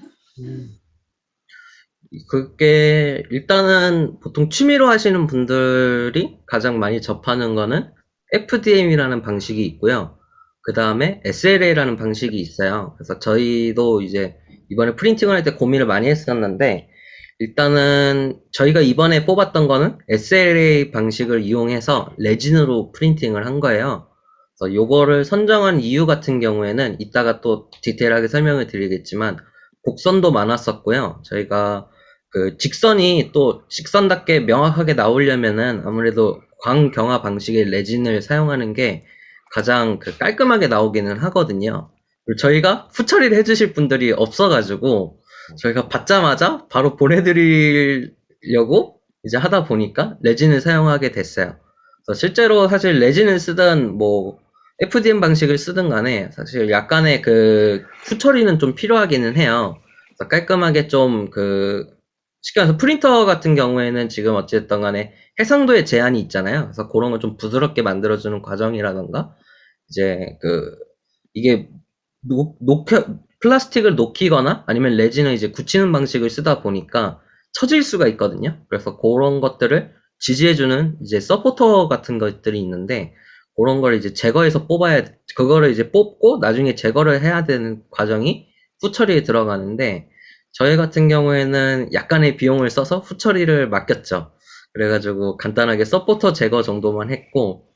그게 일단은 보통 취미로 하시는 분들이 가장 많이 접하는 거는 FDM이라는 방식이 있고요. 그 다음에 SLA라는 방식이 있어요. 그래서 저희도 이제 이번에 프린팅을 할 때 고민을 많이 했었는데 일단은 저희가 이번에 뽑았던 거는 SLA 방식을 이용해서 레진으로 프린팅을 한 거예요. 그래서 요거를 선정한 이유 같은 경우에는 이따가 또 디테일하게 설명을 드리겠지만 곡선도 많았었고요. 저희가 그 직선이 또 직선답게 명확하게 나오려면은 아무래도 광경화 방식의 레진을 사용하는 게 가장 그 깔끔하게 나오기는 하거든요. 그리고 저희가 후처리를 해주실 분들이 없어가지고 저희가 받자마자 바로 보내드리려고 이제 하다 보니까 레진을 사용하게 됐어요. 그래서 실제로 사실 레진을 쓰든 뭐 FDM 방식을 쓰든 간에 사실 약간의 그 후처리는 좀 필요하기는 해요. 그래서 깔끔하게 좀 쉽게 말해서 프린터 같은 경우에는 지금 어쨌든 간에 해상도에 제한이 있잖아요. 그래서 그런 걸 좀 부드럽게 만들어주는 과정이라던가 이제 이게 플라스틱을 녹이거나 아니면 레진을 이제 굳히는 방식을 쓰다 보니까 처질 수가 있거든요. 그래서 그런 것들을 지지해주는 이제 서포터 같은 것들이 있는데 그런 걸 이제 제거해서 그거를 이제 뽑고 나중에 제거를 해야 되는 과정이 후처리에 들어가는데 저희 같은 경우에는 약간의 비용을 써서 후처리를 맡겼죠. 그래가지고 간단하게 서포터 제거 정도만 했고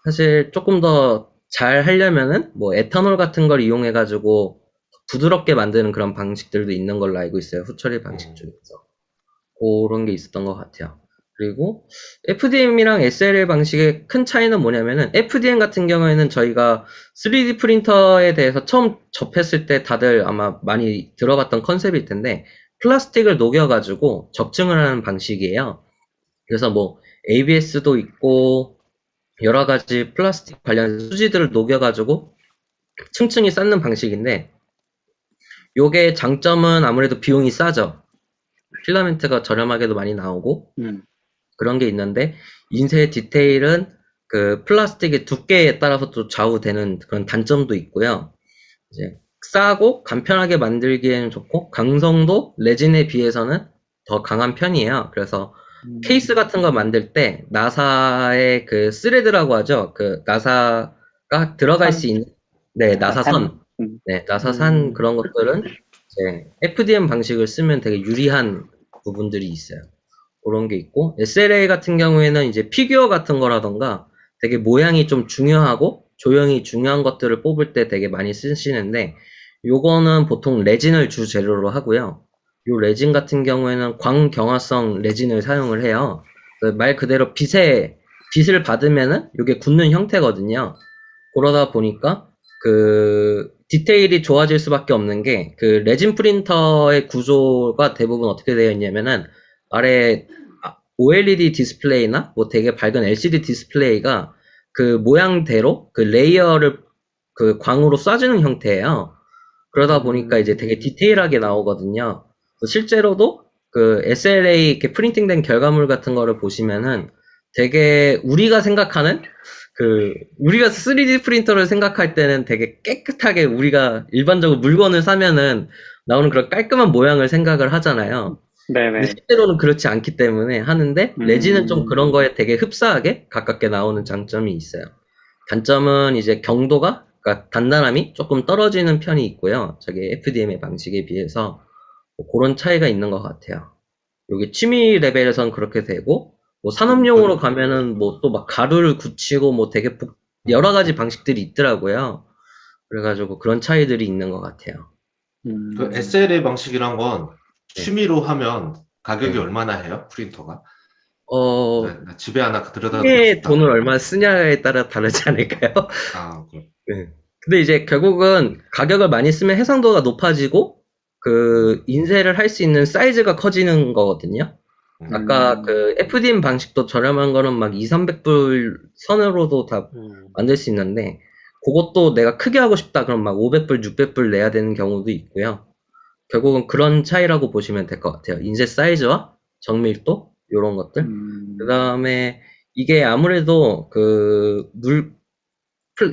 사실 조금 더 잘 하려면은 뭐 에탄올 같은 걸 이용해가지고 부드럽게 만드는 그런 방식들도 있는 걸로 알고 있어요. 후처리 방식 중에서. 그런 게 있었던 것 같아요. 그리고 FDM이랑 SLA 방식의 큰 차이는 뭐냐면은 FDM 같은 경우에는 저희가 3D 프린터에 대해서 처음 접했을 때 다들 아마 많이 들어봤던 컨셉일 텐데 플라스틱을 녹여가지고 적층을 하는 방식이에요. 그래서 뭐 ABS도 있고 여러 가지 플라스틱 관련 수지들을 녹여가지고 층층이 쌓는 방식인데, 요게 장점은 아무래도 비용이 싸죠. 필라멘트가 저렴하게도 많이 나오고 그런 게 있는데, 인쇄 디테일은 그 플라스틱의 두께에 따라서 또 좌우되는 그런 단점도 있고요. 이제 싸고 간편하게 만들기에는 좋고, 강성도 레진에 비해서는 더 강한 편이에요. 그래서 케이스 같은 거 만들 때 나사의 그 스레드라고 하죠. 그 나사가 들어갈 수 있는, 네, 나사선. 네, 나사산 그런 것들은 이제 FDM 방식을 쓰면 되게 유리한 부분들이 있어요. 그런 게 있고, SLA 같은 경우에는 이제 피규어 같은 거라던가 되게 모양이 좀 중요하고 조형이 중요한 것들을 뽑을 때 되게 많이 쓰시는데, 요거는 보통 레진을 주 재료로 하고요. 요 레진 같은 경우에는 광경화성 레진을 사용을 해요. 말 그대로 빛을 받으면은 요게 굳는 형태거든요. 그러다 보니까 그 디테일이 좋아질 수밖에 없는 게, 그 레진 프린터의 구조가 대부분 어떻게 되어 있냐면은 아래 OLED 디스플레이나 뭐 되게 밝은 LCD 디스플레이가 그 모양대로 그 레이어를 그 광으로 쏴주는 형태예요. 그러다 보니까 이제 되게 디테일하게 나오거든요. 실제로도 그 SLA 이렇게 프린팅된 결과물 같은 거를 보시면은 되게 우리가 생각하는 우리가 3D 프린터를 생각할 때는 되게 깨끗하게, 우리가 일반적으로 물건을 사면은 나오는 그런 깔끔한 모양을 생각을 하잖아요. 근데 네네. 실제로는 그렇지 않기 때문에 하는데, 레진은 좀 그런 거에 되게 흡사하게 가깝게 나오는 장점이 있어요. 단점은 이제 경도가, 그러니까 단단함이 조금 떨어지는 편이 있고요. 저게 FDM의 방식에 비해서 뭐 그런 차이가 있는 것 같아요. 여기 취미 레벨에선 그렇게 되고, 뭐 산업용으로 가면은 뭐 또 막 가루를 굳히고 뭐 되게 여러 가지 방식들이 있더라고요. 그래가지고 그런 차이들이 있는 것 같아요. 그 SLA 방식이란 건 네. 취미로 하면 가격이 네. 얼마나 해요? 프린터가? 나 집에 하나 들여다 놓고 크게 싶다. 돈을 얼마 쓰냐에 따라 다르지 않을까요? 그래. 네. 근데 이제 결국은 가격을 많이 쓰면 해상도가 높아지고 그 인쇄를 할 수 있는 사이즈가 커지는 거거든요. 아까 그 FDM 방식도 저렴한 거는 막 200~300불 선으로도 다 만들 수 있는데, 그것도 내가 크게 하고 싶다 그럼 막 500불, 600불 내야 되는 경우도 있고요. 결국은 그런 차이라고 보시면 될 것 같아요. 인쇄 사이즈와 정밀도, 요런 것들. 그 다음에 이게 아무래도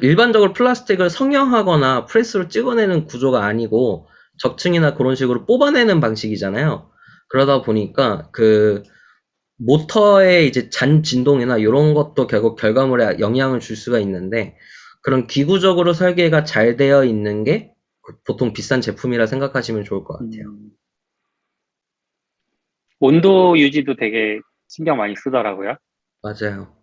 일반적으로 플라스틱을 성형하거나 프레스로 찍어내는 구조가 아니고 적층이나 그런 식으로 뽑아내는 방식이잖아요. 그러다 보니까 그 모터의 이제 잔 진동이나 이런 것도 결국 결과물에 영향을 줄 수가 있는데, 그런 기구적으로 설계가 잘 되어 있는 게 보통 비싼 제품이라 생각하시면 좋을 것 같아요. 온도 유지도 되게 신경 많이 쓰더라고요. 맞아요.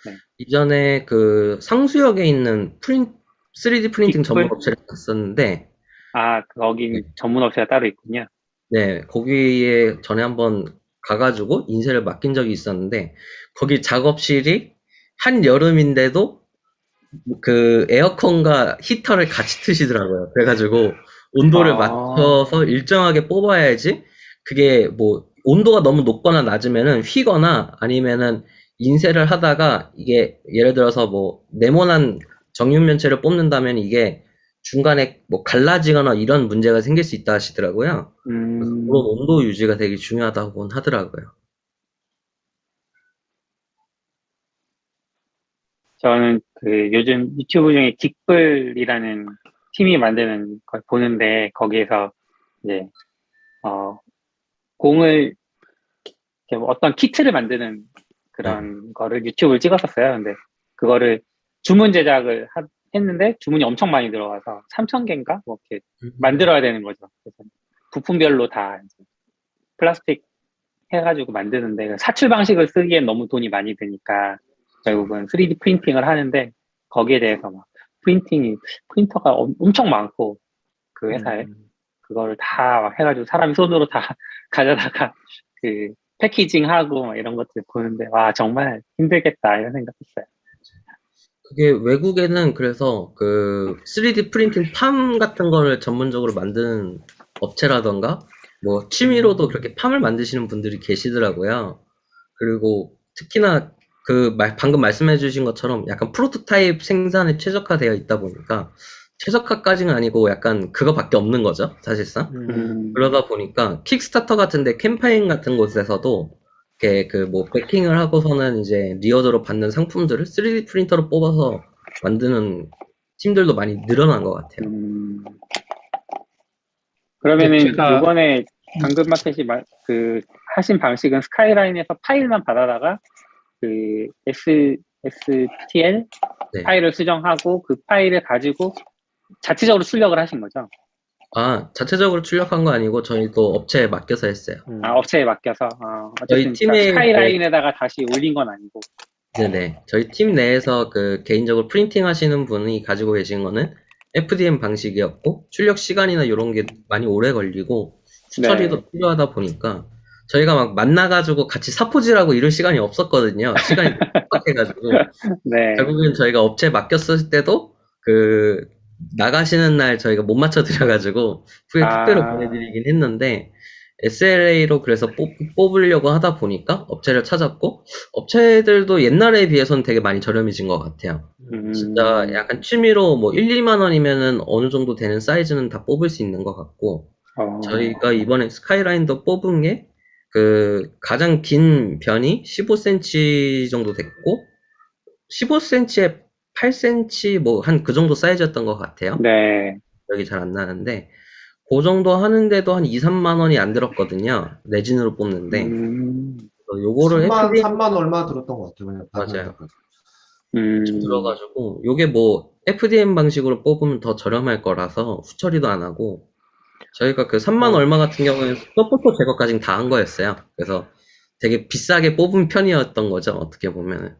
네. 이전에 그 상수역에 있는 3D 프린팅 전문 빅풀? 업체를 갔었는데, 거긴 네. 전문 업체가 따로 있군요. 네, 거기에 전에 한번 가가지고 인쇄를 맡긴 적이 있었는데, 거기 작업실이 한여름인데도 그 에어컨과 히터를 같이 트시더라고요. 그래가지고 온도를 맞춰서 일정하게 뽑아야지, 그게 뭐 온도가 너무 높거나 낮으면은 휘거나, 아니면은 인쇄를 하다가 이게 예를 들어서 뭐 네모난 정육면체를 뽑는다면 이게 중간에 뭐 갈라지거나 이런 문제가 생길 수 있다 하시더라고요. 그래서 그런 온도 유지가 되게 중요하다고 하더라고요. 저는 그 요즘 유튜브 중에 긱블이라는 팀이 만드는 걸 보는데, 거기에서 이제 공을 이렇게 뭐 어떤 키트를 만드는 그런 거를 유튜브를 찍었었어요. 근데 그거를 주문 제작을 했는데 주문이 엄청 많이 들어가서 3,000개인가 뭐 이렇게 만들어야 되는 거죠. 그래서 부품별로 다 이제 플라스틱 해가지고 만드는데, 사출 방식을 쓰기엔 너무 돈이 많이 드니까 결국은 3D 프린팅을 하는데, 거기에 대해서 막 프린터가 엄청 많고 그 회사에 그거를 다 막 해가지고 사람이 손으로 다 가져다가 그 패키징하고 막 이런 것들 보는데, 와 정말 힘들겠다 이런 생각했어요. 그게 외국에는 그래서 그 3D 프린팅 팜 같은 거를 전문적으로 만드는 업체라던가 뭐 취미로도 그렇게 팜을 만드시는 분들이 계시더라고요. 그리고 특히나 방금 말씀해주신 것처럼 약간 프로토타입 생산에 최적화되어 있다 보니까 최적화까지는 아니고 약간 그거밖에 없는 거죠, 사실상. 그러다 보니까 킥스타터 같은데 캠페인 같은 곳에서도 이렇게 배킹을 하고서는 이제 리워드로 받는 상품들을 3D 프린터로 뽑아서 만드는 팀들도 많이 늘어난 것 같아요. 그러면은 제가- 이번에 당근마켓이 하신 방식은 스카이라인에서 파일만 받아다가 STL 네. 파일을 수정하고 그 파일을 가지고 자체적으로 출력을 하신 거죠? 자체적으로 출력한 거 아니고 저희도 업체에 맡겨서 했어요. 업체에 맡겨서. 저희 어쨌든 팀의 스카이라인에다가 다시 올린 건 아니고. 네네. 저희 팀 내에서 개인적으로 프린팅 하시는 분이 가지고 계신 거는 FDM 방식이었고, 출력 시간이나 이런 게 많이 오래 걸리고, 수처리도 필요하다 보니까, 저희가 막 만나가지고 같이 사포질하고 이럴 시간이 없었거든요. 시간이 빡빡해가지고. 네. 결국엔 저희가 업체에 맡겼을 때도, 나가시는 날 저희가 못 맞춰드려가지고, 후에 택배로 보내드리긴 했는데, SLA로 그래서 뽑으려고 하다 보니까 업체를 찾았고, 업체들도 옛날에 비해서는 되게 많이 저렴해진 것 같아요. 진짜 약간 취미로 1, 2만 원이면은 어느 정도 되는 사이즈는 다 뽑을 수 있는 것 같고, 저희가 이번에 스카이라인도 뽑은 게, 가장 긴 변이 15cm 정도 됐고, 15cm에 8cm 한 그 정도 사이즈였던 것 같아요. 네. 기억이 잘 안 나는데, 그 정도 하는데도 한 2, 3만 원이 안 들었거든요. 레진으로 뽑는데. 요거를 3만 얼마 들었던 것 같아요. 그냥 맞아요. 음. 들어가지고, 요게 FDM 방식으로 뽑으면 더 저렴할 거라서 후처리도 안 하고, 저희가 3만 얼마 같은 경우에는 서포터 제거까지는 다 한 거였어요. 그래서 되게 비싸게 뽑은 편이었던 거죠, 어떻게 보면은.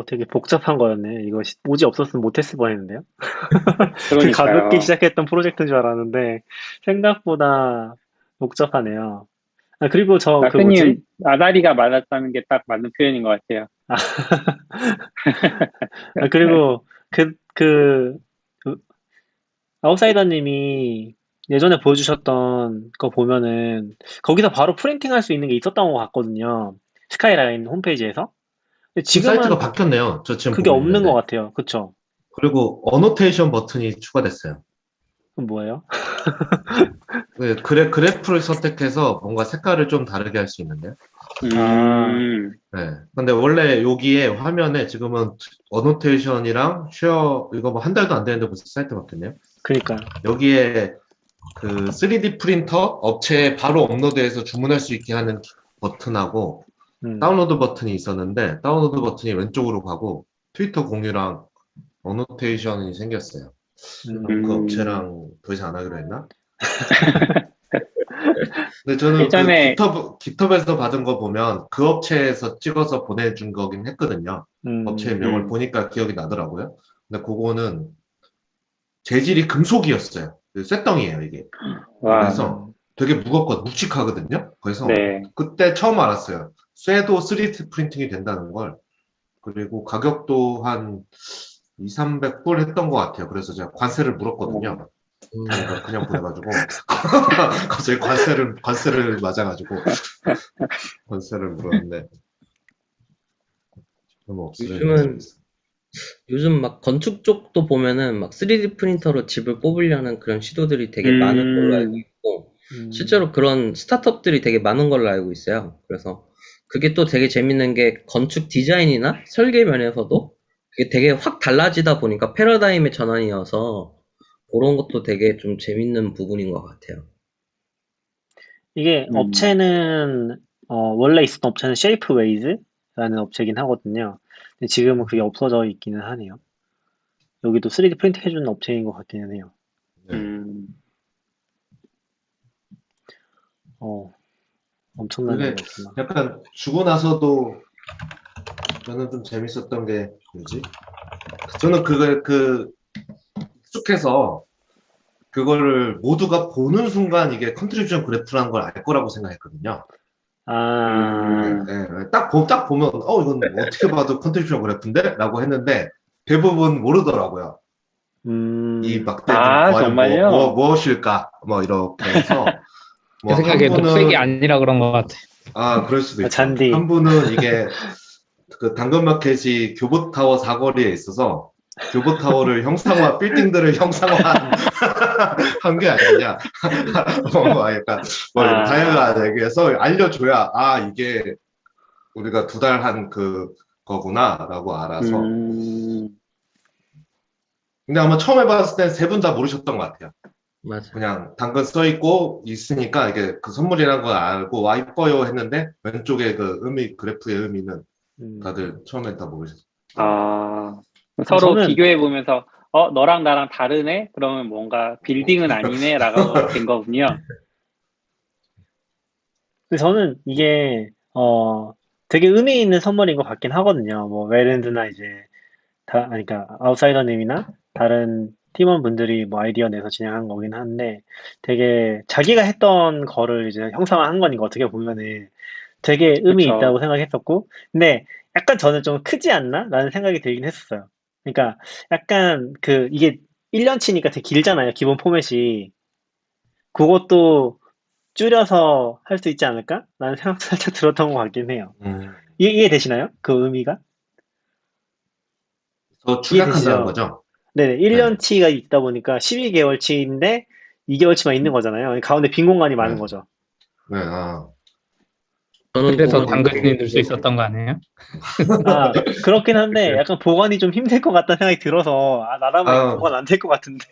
되게 복잡한 거였네. 이거 오지 없었으면 못했을 뻔했는데요. 그러니까요. 가볍게 시작했던 프로젝트인 줄 알았는데 생각보다 복잡하네요. 그리고 마크님 아다리가 많았다는 게 딱 맞는 표현인 것 같아요. 그리고 아웃사이더님이 예전에 보여주셨던 거 보면은 거기서 바로 프린팅 할 수 있는 게 있었던 것 같거든요. 스카이라인 홈페이지에서. 근데 지금은 사이트가 바뀌었네요. 저 지금 그게 보고 없는 있는데. 것 같아요. 그쵸? 그리고 어노테이션 버튼이 추가됐어요. 그럼 뭐예요? 그래프를 선택해서 뭔가 색깔을 좀 다르게 할 수 있는데요. 네. 근데 원래 여기에 화면에 지금은 어노테이션이랑 쉐어, 이거 한 달도 안 되는데 벌써 사이트 바뀌었네요. 그니까. 여기에 3D 프린터 업체에 바로 업로드해서 주문할 수 있게 하는 버튼하고 다운로드 버튼이 있었는데 다운로드 버튼이 왼쪽으로 가고 트위터 공유랑 어노테이션이 생겼어요. 그 업체랑 더 이상 안 하기로 했나? 근데 저는 예전에 깃허브에서 받은 거 보면 그 업체에서 찍어서 보내준 거긴 했거든요. 업체의 명을 보니까 기억이 나더라고요. 근데 그거는 재질이 금속이었어요. 쇳덩이에요, 이게. 그래서 되게 묵직하거든요. 그래서 그때 처음 알았어요. 쇠도 3D 프린팅이 된다는 걸. 그리고 가격도 한 200~300불 했던 것 같아요. 그래서 제가 관세를 물었거든요. 그냥 보내가지고 갑자기 관세를 맞아가지고 관세를 물었는데 너무 없어요. 요즘 막 건축 쪽도 보면은 막 3D 프린터로 집을 뽑으려는 그런 시도들이 되게 많은 걸로 알고 있고, 실제로 그런 스타트업들이 되게 많은 걸로 알고 있어요. 그래서 그게 또 되게 재밌는 게 건축 디자인이나 설계 면에서도 그게 되게 확 달라지다 보니까 패러다임의 전환이어서 그런 것도 되게 좀 재밌는 부분인 것 같아요. 이게 업체는 원래 있었던 업체는 쉐이프웨이즈라는 업체긴 하거든요. 근데 지금은 그게 없어져 있기는 하네요. 여기도 3D 프린팅 해주는 업체인 것 같기는 해요. 엄청난 그게 일이었구나. 약간 주고 나서도 저는 좀 재밌었던 게 뭐지? 저는 그걸 익숙해서 그거를 모두가 보는 순간 이게 컨트리뷰션 그래프라는 걸 알 거라고 생각했거든요. 딱 보면 이건 어떻게 봐도 컨트리뷰션 그래프인데? 라고 했는데 대부분 모르더라고요. 이 막대 정말요? 무엇일까? 이렇게 해서 제 생각에 녹색이 아니라 그런 것 같아. 그럴 수도 있죠. 잔디. 한 분은 이게 그 당근마켓이 교보타워 사거리에 있어서 교보타워를 형상화, 빌딩들을 형상화한 게 아니냐. 약간, 다양한 얘기해서 알려줘야, 이게 우리가 2달 한 거구나, 라고 알아서. 근데 아마 처음 해봤을 땐 3분 다 모르셨던 것 같아요. 맞아. 그냥 당근 써있고 있으니까 이게 그 선물이라는 걸 알고, 이뻐요 했는데, 왼쪽에 그래프의 의미는 다들 처음엔 다 모르셨어요. 서로 저는- 비교해보면서, 너랑 나랑 다르네? 그러면 뭔가 빌딩은 아니네? 라고 된 거군요. 근데 저는 이게, 되게 의미 있는 선물인 것 같긴 하거든요. 뭐, 웨랜드나 이제, 그러니까, 아웃사이더님이나 다른 팀원분들이 뭐 아이디어 내서 진행한 거긴 한데, 되게 자기가 했던 거를 이제 형상화한 거니까 어떻게 보면은 되게 의미 그쵸. 있다고 생각했었고, 근데 약간 저는 좀 크지 않나? 라는 생각이 들긴 했었어요. 그러니까, 약간 이게 1년치니까 되게 길잖아요. 기본 포맷이. 그것도 줄여서 할 수 있지 않을까? 라는 생각 살짝 들었던 것 같긴 해요. 이해되시나요? 그 의미가? 더 축약한다는 이해되시죠? 거죠? 네네. 1년치가 있다 보니까 12개월치인데 2개월치만 있는 거잖아요. 가운데 빈 공간이 많은 네. 거죠. 네, 저는 그래서 그거는 당근이 늘 수 있었던 거 아니에요? 그렇긴 한데 약간 보관이 좀 힘들 것 같다는 생각이 들어서, 나라면 이거 보관 안 될 것 같은데.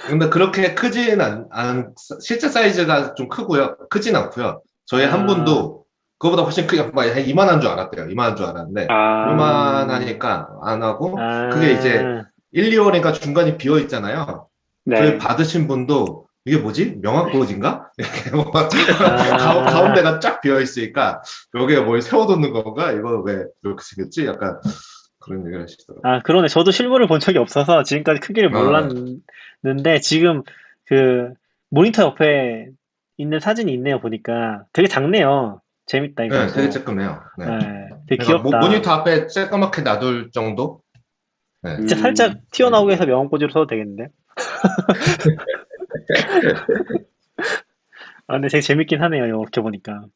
근데 그렇게 크진 실제 사이즈가 좀 크진 않고요. 저희 한 분도 그거보다 훨씬 크게, 한 이만한 줄 알았대요. 이만한 줄 알았는데, 요만하니까 안 하고, 그게 이제 1, 2월이니까 중간이 비어 있잖아요. 네. 저희 받으신 분도, 이게 뭐지? 명확보호진가? 이렇게 가운데가 쫙 비어 있으니까, 여기에 뭘 세워놓는 건가? 이거 왜 이렇게 생겼지? 약간 그런 얘기를 하시더라고요. 그러네. 저도 실물을 본 적이 없어서 지금까지 크기를 몰랐는데, 지금 모니터 옆에 있는 사진이 있네요, 보니까. 되게 작네요. 재밌다, 이거. 네, 되게 쬐끔해요. 네. 되게 그러니까 귀엽다. 모니터 앞에 쬐까맣게 놔둘 정도? 네. 진짜 살짝 튀어나오게 해서 명암꽂이로 써도 되겠는데? 근데 되게 재밌긴 하네요, 이렇게 보니까.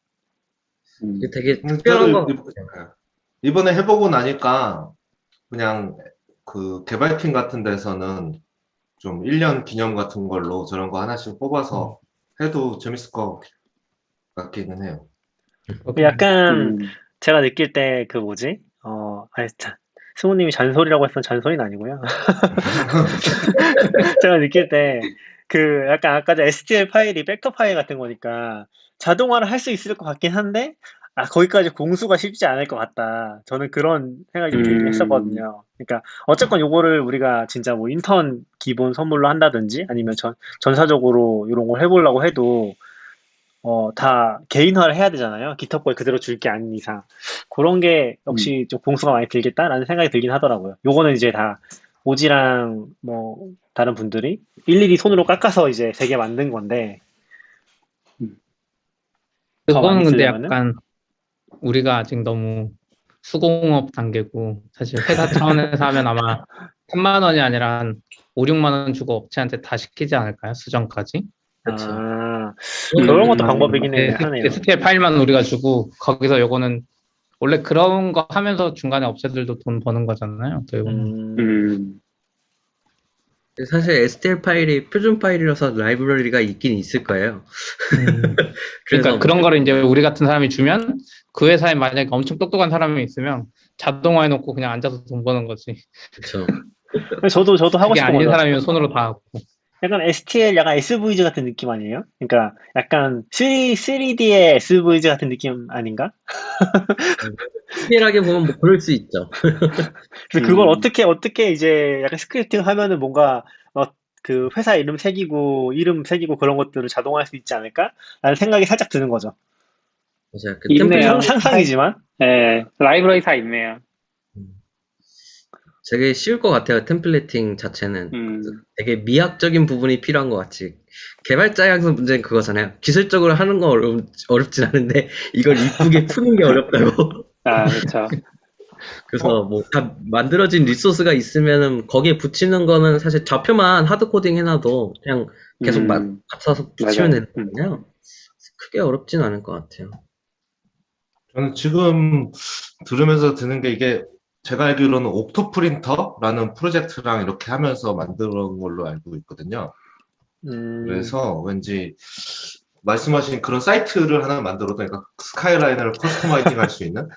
이게 되게 저도 특별한 것 같아요. 이번에 해보고 나니까 그냥 그 개발팀 같은 데서는 좀 1년 기념 같은 걸로 저런 거 하나씩 뽑아서 해도 재밌을 것 같기는 해요. 약간 제가 느낄 때 뭐지? 참, 승우님이 잔소리라고 했으면 잔소리는 아니고요. 제가 느낄 때 약간 아까 전 STL 파일이 벡터 파일 같은 거니까 자동화를 할 수 있을 것 같긴 한데, 거기까지 공수가 쉽지 않을 것 같다. 저는 그런 생각이 좀 들긴 했었거든요. 그러니까 어쨌건 요거를 우리가 진짜 뭐 인턴 기본 선물로 한다든지 아니면 전사적으로 이런 걸 해보려고 해도 다 개인화를 해야 되잖아요. GitHub 거에 그대로 줄 게 아닌 이상. 그런 게 역시 좀 공수가 많이 들겠다라는 생각이 들긴 하더라고요. 요거는 이제 다 오지랑 뭐 다른 분들이 일일이 손으로 깎아서 이제 3개 만든 건데, 더 그거는 많이 근데 쓰려면은? 약간 우리가 아직 너무 수공업 단계고, 사실 회사 차원에서 하면 아마 3만 원이 아니라 한 5, 6만 원 주고 업체한테 다 시키지 않을까요? 수정까지? 그렇죠. 그런 것도 방법이긴 하네요. STL 파일만 우리가 주고 거기서 요거는 원래 그런 거 하면서 중간에 업체들도 돈 버는 거잖아요. 어떻게 보면. 사실 STL 파일이 표준 파일이라서 라이브러리가 있긴 있을 거예요. 그러니까 그런 거를 이제 우리 같은 사람이 주면 그 회사에 만약에 엄청 똑똑한 사람이 있으면 자동화해 놓고 그냥 앉아서 돈 버는 거지. 그렇죠. 저도 하고 그게 싶은 아닌 거죠. 사람이면 손으로 다 하고. 약간 STL, 약간 SVG 같은 느낌 아니에요? 그러니까 약간 3D의 SVG 같은 느낌 아닌가? 스케일하게 보면 뭐 그럴 수 있죠. 그래서 그걸 어떻게 이제 약간 스크립팅 하면은 뭔가 그 회사 이름 새기고 그런 것들을 자동화할 수 있지 않을까? 라는 생각이 살짝 드는 거죠. 맞아요. 그 있네요. 상상이지만. 네, 라이브러리 다 있네요. 되게 쉬울 것 같아요. 템플레이팅 자체는. 되게 미학적인 부분이 필요한 것 같지. 개발자에서 문제는 그거잖아요. 기술적으로 하는 건 어렵진 않은데 이걸 이쁘게 푸는 게 어렵다고. 그렇죠. 그래서 뭐 다 만들어진 리소스가 있으면은 거기에 붙이는 거는 사실 좌표만 하드 코딩 해놔도 그냥 계속 맞춰서 붙이면 되는 거잖아요. 크게 어렵진 않을 것 같아요. 저는 지금 들으면서 드는 게 이게 제가 알기로는 옥토프린터라는 프로젝트랑 이렇게 하면서 만든 걸로 알고 있거든요. 그래서 왠지 말씀하신 그런 사이트를 하나 만들어도, 그러니까 스카이라인을 커스터마이징 할 수 있는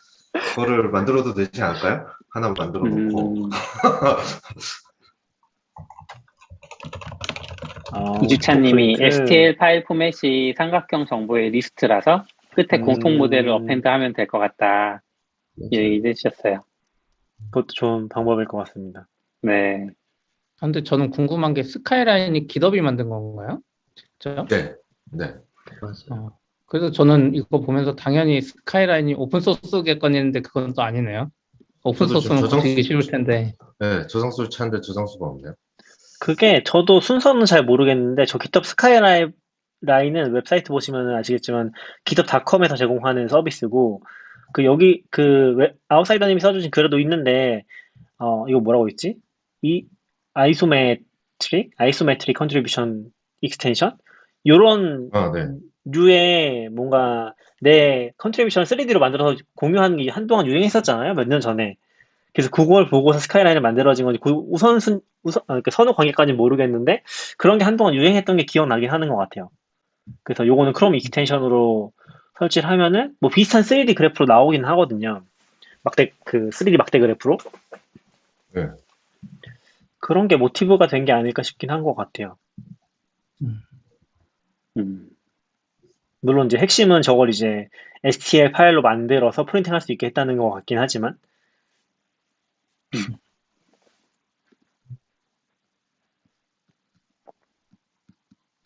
그거를 만들어도 되지 않을까요? 하나 만들어 놓고. 이주찬님이 옥토프린트. STL 파일 포맷이 삼각형 정보의 리스트라서 끝에 공통 모델을 어펜드하면 될 것 같다. 얘기해 주셨어요. 그것도 좋은 방법일 것 같습니다. 네. 근데 저는 궁금한 게 스카이라인이 기덥이 만든 건가요? 직접? 네, 네. 맞아요. 그래서 저는 이거 보면서 당연히 스카이라인이 오픈소스겠거니했는데 그건 또 아니네요. 오픈소스는 저도 지금 고치기 쉬울 텐데. 네, 저장소를 찾는데 저장소가 없네요. 그게 저도 순서는 잘 모르겠는데 저 GitHub 스카이라인은 웹사이트 보시면 아시겠지만 GitHub.com에서 제공하는 서비스고 그 여기 아웃사이더님이 써주신 글에도 있는데 이거 뭐라고 있지? 이 아이소메트릭 컨트리뷰션 익스텐션 요런 아, 네. 류의 뭔가 내 컨트리뷰션을 3D로 만들어서 공유하는 게 한동안 유행했었잖아요. 몇 년 전에. 그래서 그걸 보고서 스카이라인을 만들어진 건지 그러니까 선호 관계까지는 모르겠는데 그런 게 한동안 유행했던 게 기억나긴 하는 것 같아요. 그래서 요거는 크롬 익스텐션으로 설치를 하면은 뭐 비슷한 3D 그래프로 나오긴 하거든요. 3D 막대 그래프로. 네. 그런 게 모티브가 된 게 아닐까 싶긴 한 것 같아요. 물론 이제 핵심은 저걸 이제 STL 파일로 만들어서 프린팅할 수 있게 했다는 것 같긴 하지만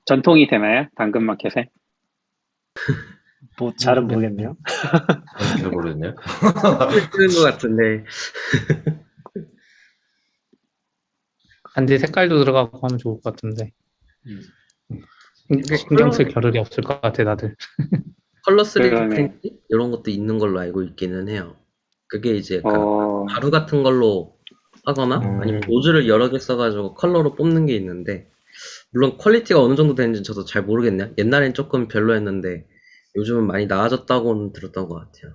전통이 되나요? 당근마켓에? 뭐 잘은 모르겠네요. 잘 모르겠네요. 쓰는 것 같은데. 반대 색깔도 들어가고 하면 좋을 것 같은데. 신경 쓸 겨를이 없을 것 같아, 다들. 컬러 3D 그러네. 프린팅? 이런 것도 있는 걸로 알고 있기는 해요. 그게 이제 약간 어, 가루 같은 걸로 하거나 아니면 노즐을 여러 개 써가지고 컬러로 뽑는 게 있는데, 물론 퀄리티가 어느 정도 되는지 저도 잘 모르겠네요. 옛날엔 조금 별로였는데 요즘은 많이 나아졌다고는 들었던 것 같아요.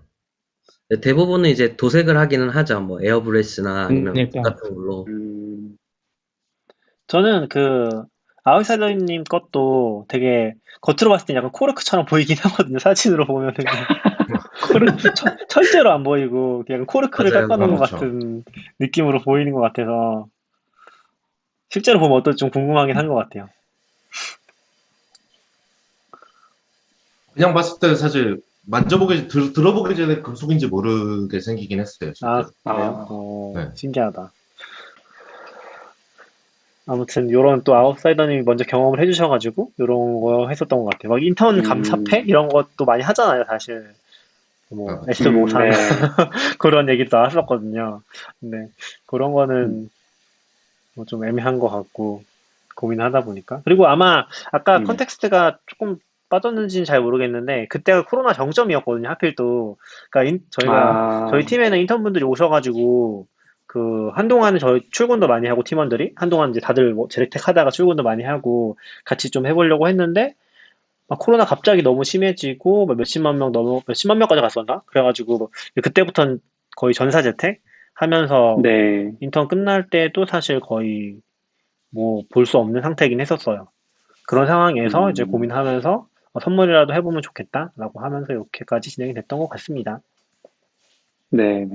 근데 대부분은 이제 도색을 하기는 하죠. 뭐 에어브러시나 아니면 붓 그러니까. 같은 걸로. 저는 아웃사이더님 것도 되게 겉으로 봤을 때 약간 코르크처럼 보이긴 하거든요. 사진으로 보면은 철제로 안 보이고 그냥 코르크를 맞아요. 깎아놓은 것 그렇죠. 같은 느낌으로 보이는 것 같아서 실제로 보면 어떨지 좀 궁금하긴 한 것 같아요. 그냥 봤을 때 사실 들어보기 전에 금속인지 모르게 생기긴 했어요. 아, 실제로. 그래요? 네. 신기하다. 아무튼 요런 또 아웃사이더님이 먼저 경험을 해주셔가지고 요런 거 했었던 것 같아요. 막 인턴 감사패 이런 것도 많이 하잖아요, 사실. 뭐 S 모산 네. 그런 얘기도 나왔었거든요. 근데 그런 거는 뭐 좀 애매한 것 같고 고민하다 보니까. 그리고 아마 아까 컨텍스트가 조금 빠졌는지는 잘 모르겠는데 그때가 코로나 정점이었거든요. 하필 또 그러니까 저희 팀에는 인턴분들이 오셔가지고 한동안은 저희 출근도 많이 하고 팀원들이 한동안 이제 다들 뭐 재택 하다가 출근도 많이 하고 같이 좀 해보려고 했는데 막 코로나 갑자기 너무 심해지고 뭐 몇십만 명까지 갔었나? 그래가지고 그때부터는 거의 전사재택 하면서 네. 인턴 끝날 때도 사실 거의 뭐 볼 수 없는 상태이긴 했었어요. 그런 상황에서 이제 고민하면서 선물이라도 해보면 좋겠다라고 하면서 이렇게까지 진행이 됐던 것 같습니다. 네.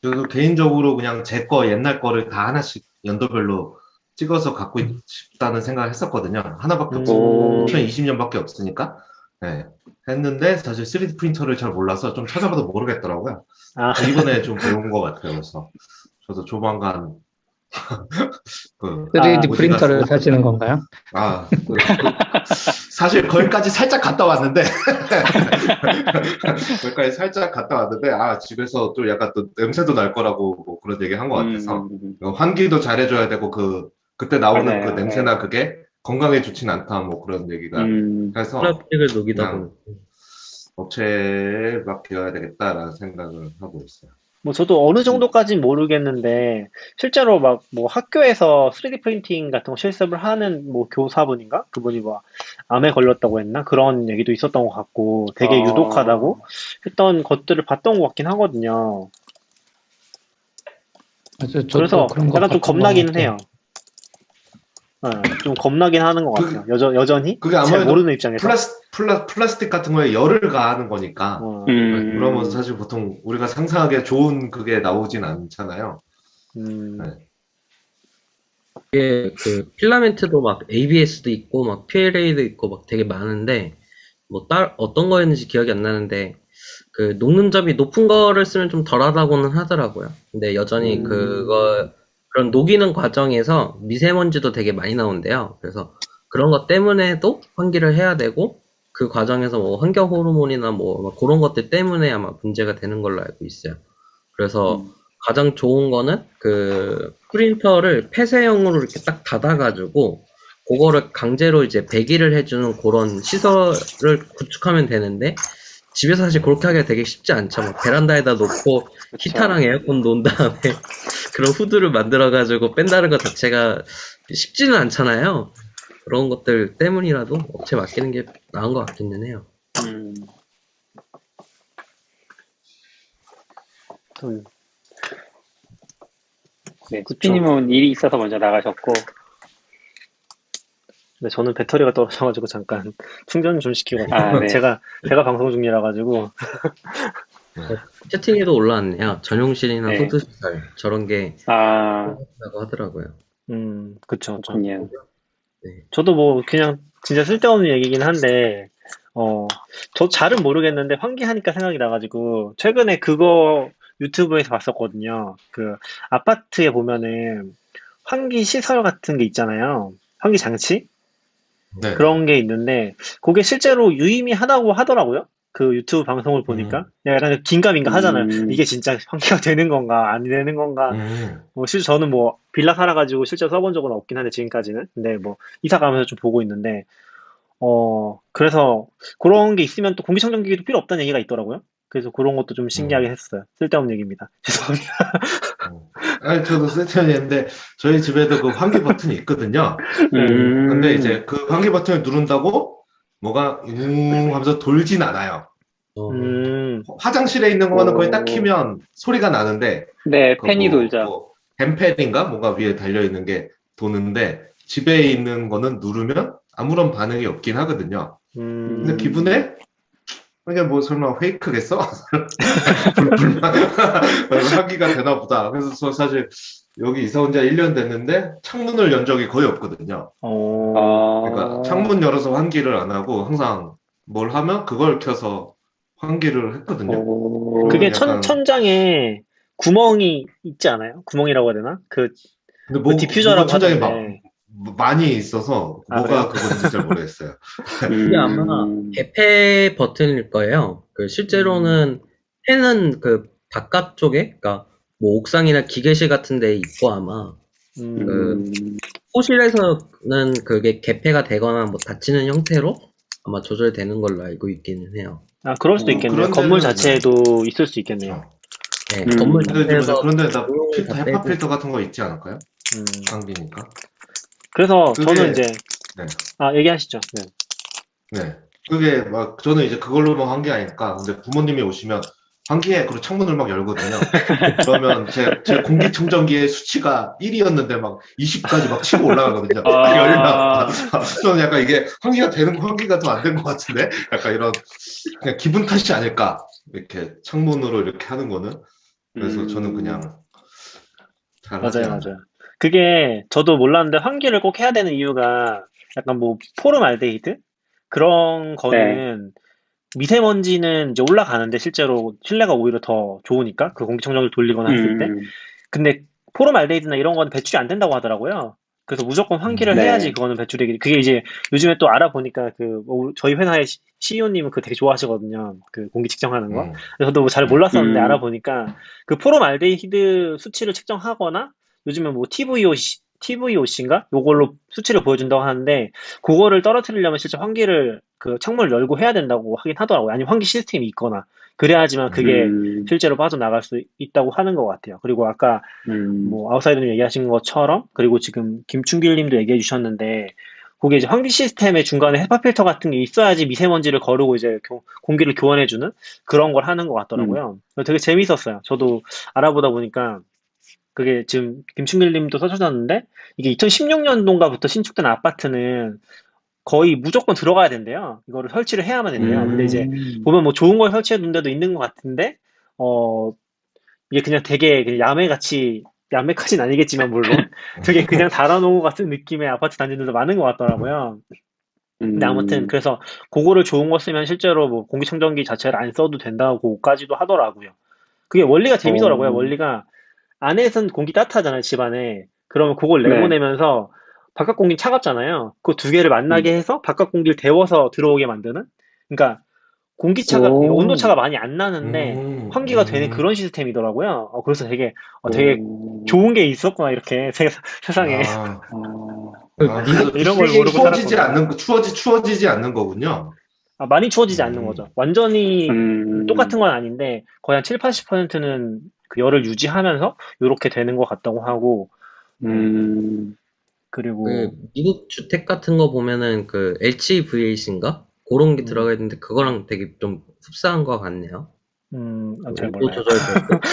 저도 개인적으로 그냥 제 옛날 거를 다 하나씩 연도별로 찍어서 갖고 싶다는 생각을 했었거든요. 하나밖에 없고 2020년밖에 없으니까. 네. 했는데 사실 3D 프린터를 잘 몰라서 좀 찾아봐도 모르겠더라고요. 이번에 좀 배운 것 같아요. 그래서 저도 조만간 3D 프린터를 사시는 건가요? 사실 거기까지 살짝 갔다 왔는데 집에서 또 약간 또 냄새도 날 거라고 뭐 그런 얘기 한 것 같아서 환기도 잘 해줘야 되고 그때 나오는 맞아요. 그 냄새나 그게 건강에 좋진 않다 뭐 그런 얘기가 해서 플라스틱을 녹이다 그냥 보니까. 업체에 맡겨야 되겠다라는 생각을 하고 있어요. 뭐 저도 어느 정도까지는 모르겠는데 실제로 막 뭐 학교에서 3D 프린팅 같은 거 실습을 하는 뭐 교사분인가? 그분이 뭐 암에 걸렸다고 했나? 그런 얘기도 있었던 것 같고 되게 유독하다고 했던 것들을 봤던 것 같긴 하거든요. 맞아요. 저도 그래서 그런 거 약간 좀 봤던 것 겁나기는 같아요. 해요. 네, 좀 겁나긴 하는 것 같아요. 여전히 그게 잘 아무래도 모르는 입장에서. 플라스틱 같은 거에 열을 가하는 거니까. 어, 그러면 사실 보통 우리가 상상하기에 좋은 그게 나오진 않잖아요. 음, 네. 이게 그 필라멘트도 막 ABS도 있고 막 PLA도 있고 막 되게 많은데 뭐 어떤 거였는지 기억이 안 나는데 그 녹는 점이 높은 거를 쓰면 좀 덜하다고는 하더라고요. 근데 여전히 그런 녹이는 과정에서 미세먼지도 되게 많이 나온대요. 그래서 그런 것 때문에도 환기를 해야 되고 그 과정에서 뭐 환경 호르몬이나 뭐 그런 것들 때문에 아마 문제가 되는 걸로 알고 있어요. 그래서 가장 좋은 거는 그 프린터를 폐쇄형으로 이렇게 딱 닫아가지고 그거를 강제로 이제 배기를 해주는 그런 시설을 구축하면 되는데 집에서 사실 그렇게 하기가 되게 쉽지 않죠. 막 베란다에다 놓고 히터랑 에어컨 놓은 다음에 그런 후드를 만들어가지고 뺀다는 것 자체가 쉽지는 않잖아요. 그런 것들 때문이라도 업체 맡기는 게 나은 것 같기는 해요. 음, 네, 그쵸. 스피님은 일이 있어서 먼저 나가셨고, 근데 저는 배터리가 떨어져가지고 잠깐 충전 좀 시키고 아, 네. 제가 방송 중이라 가지고 채팅에도 올라왔네요. 전용실이나 네. 후드 시설 저런 게 아, 있다고 하더라고요. 그쵸. 그렇군요. 네. 저도 뭐 그냥 진짜 쓸데없는 얘기긴 한데 저 잘은 모르겠는데 환기하니까 생각이 나가지고 최근에 그거 유튜브에서 봤었거든요. 그 아파트에 보면은 환기 시설 같은 게 있잖아요. 환기 장치? 네. 그런 게 있는데 그게 실제로 유의미하다고 하더라고요. 그 유튜브 방송을 보니까 약간 긴가민가 하잖아요. 이게 진짜 환기가 되는 건가 안 되는 건가. 뭐 실제 저는 뭐 빌라 살아가지고 실제 써본 적은 없긴 한데 지금까지는. 근데 뭐 이사 가면서 좀 보고 있는데 그래서 그런 게 있으면 또 공기청정기도 필요 없다는 얘기가 있더라고요. 그래서 그런 것도 좀 신기하게 했어요. 쓸데없는 얘기입니다. 죄송합니다. 아니, 저도 세천이었는데 저희 집에도 그 환기 버튼이 있거든요. 근데 이제 그 환기 버튼을 누른다고 뭐가 하면서 돌진 않아요. 화장실에 있는 거는 거의 딱 키면 소리가 나는데 네, 그 팬이 돌죠. 뭐 뱀팬인가 뭔가 위에 달려 있는 게 도는데 집에 있는 거는 누르면 아무런 반응이 없긴 하거든요. 근데 기분에 이게 뭐 설마 페이크겠어? 불만 환기가 되나 보다. 그래서 저 사실 여기 이사 온 지 1년 됐는데 창문을 연 적이 거의 없거든요. 그러니까 창문 열어서 환기를 안 하고 항상 뭘 하면 그걸 켜서 환기를 했거든요. 그게 약간 천장에 구멍이 있지 않아요? 구멍이라고 해야 되나? 근데 그 뭐가 디퓨저라고 천장에 하던데. 많이 있어서 뭐가 그래요? 그건지 잘 모르겠어요. 이게 아마 개폐 버튼일 거예요. 그 실제로는 펜은 그 바깥쪽에, 그러니까 뭐 옥상이나 기계실 같은 데 있고 아마 그 호실에서는 그게 개폐가 되거나 뭐 닫히는 형태로 아마 조절되는 걸로 알고 있기는 해요. 아, 그럴 수도 있겠네요. 그런 건물 데는 자체에도 있을 수 있겠네요. 네, 건물 근데 자체에서 그런데 나 조명을 다 헤파 빼고 필터 같은 거 있지 않을까요? 환기니까. 그래서 그게- 저는 이제 네. 얘기하시죠. 네. 네. 그게 막 저는 이제 그걸로만 환기하니까 근데 부모님이 오시면 환기해 그리고 창문을 막 열거든요. 그러면 제 공기청정기의 수치가 1이었는데 막 20까지 막 치고 올라가거든요. 열나. 저는 약간 이게 환기가 더 안 된 것 같은데 약간 이런 그냥 기분 탓이 아닐까 이렇게 창문으로 이렇게 하는 거는. 그래서 저는 그냥 잘하지 맞아요, 않아요. 맞아요. 그게 저도 몰랐는데 환기를 꼭 해야 되는 이유가 약간 뭐 포름알데히드 그런 거는 미세먼지는 이제 올라가는데 실제로 실내가 오히려 더 좋으니까 그 공기청정기를 돌리거나 했을 때. 근데 포름알데히드나 이런 건 배출이 안 된다고 하더라고요. 그래서 무조건 환기를 해야지 그거는 배출되기. 그게 이제 요즘에 또 알아보니까 저희 회사의 CEO님은 그거 되게 좋아하시거든요. 그 공기 측정하는 거. 그래서 저도 뭐 잘 몰랐었는데 알아보니까 그 포름알데히드 수치를 측정하거나 요즘에 뭐 TVOC인가? 요걸로 수치를 보여준다고 하는데 그거를 떨어뜨리려면 실제 환기를 그 창문을 열고 해야 된다고 하긴 하더라고요. 아니면 환기 시스템이 있거나 그래야지만 그게 음, 실제로 빠져나갈 수 있다고 하는 것 같아요. 그리고 아까 음, 뭐 아웃사이더님 얘기하신 것처럼 그리고 지금 김충길님도 얘기해 주셨는데 그게 이제 환기 시스템의 중간에 헤파 필터 같은 게 있어야지 미세먼지를 거르고 이제 공기를 교환해주는 그런 걸 하는 것 음, 같더라고요. 되게 재밌었어요. 저도 알아보다 보니까 그게 지금 김충길님도 써주셨는데 이게 2016년도인가부터 신축된 아파트는 거의 무조건 들어가야 된대요. 이거를 설치를 해야만 된대요. 근데 이제 음, 보면 뭐 좋은 걸 설치해 놓은 데도 있는 것 같은데 어 이게 그냥 되게 그냥 야매같이 야매까지는 아니겠지만 물론 되게 그냥 달아놓은 것 같은 느낌의 아파트 단지들도 많은 것 같더라고요. 근데 아무튼 음, 그래서 그거를 좋은 거 쓰면 실제로 뭐 공기청정기 자체를 안 써도 된다고까지도 하더라고요. 그게 원리가 재미더라고요. 어, 원리가 안에선 공기 따뜻하잖아요, 집안에. 그러면 그걸 네, 내보내면서 바깥 공기 차갑잖아요. 그 두 개를 음, 만나게 해서 바깥 공기를 데워서 들어오게 만드는? 그러니까 공기차가, 그러니까 오, 온도차가 많이 안 나는데 환기가 되는 그런 시스템이더라고요. 그래서 되게 오, 좋은 게 있었구나, 이렇게 세상에. 아, 어, 그래서 이런 걸 되게 모르고 살았구나. 추워지지 않는 거군요. 많이 추워지지 않는 음, 거죠. 완전히 음, 똑같은 건 아닌데 거의 한 7, 80%는 그 열을 유지하면서 이렇게 되는 것 같다고 하고, 네. 음, 그 그리고, 미국 주택 같은 거 보면은 그 HVAC인가? 그런 게 음, 들어가 있는데 그거랑 되게 좀 흡사한 것 같네요. 그 잘 온도 몰라요. 조절되고.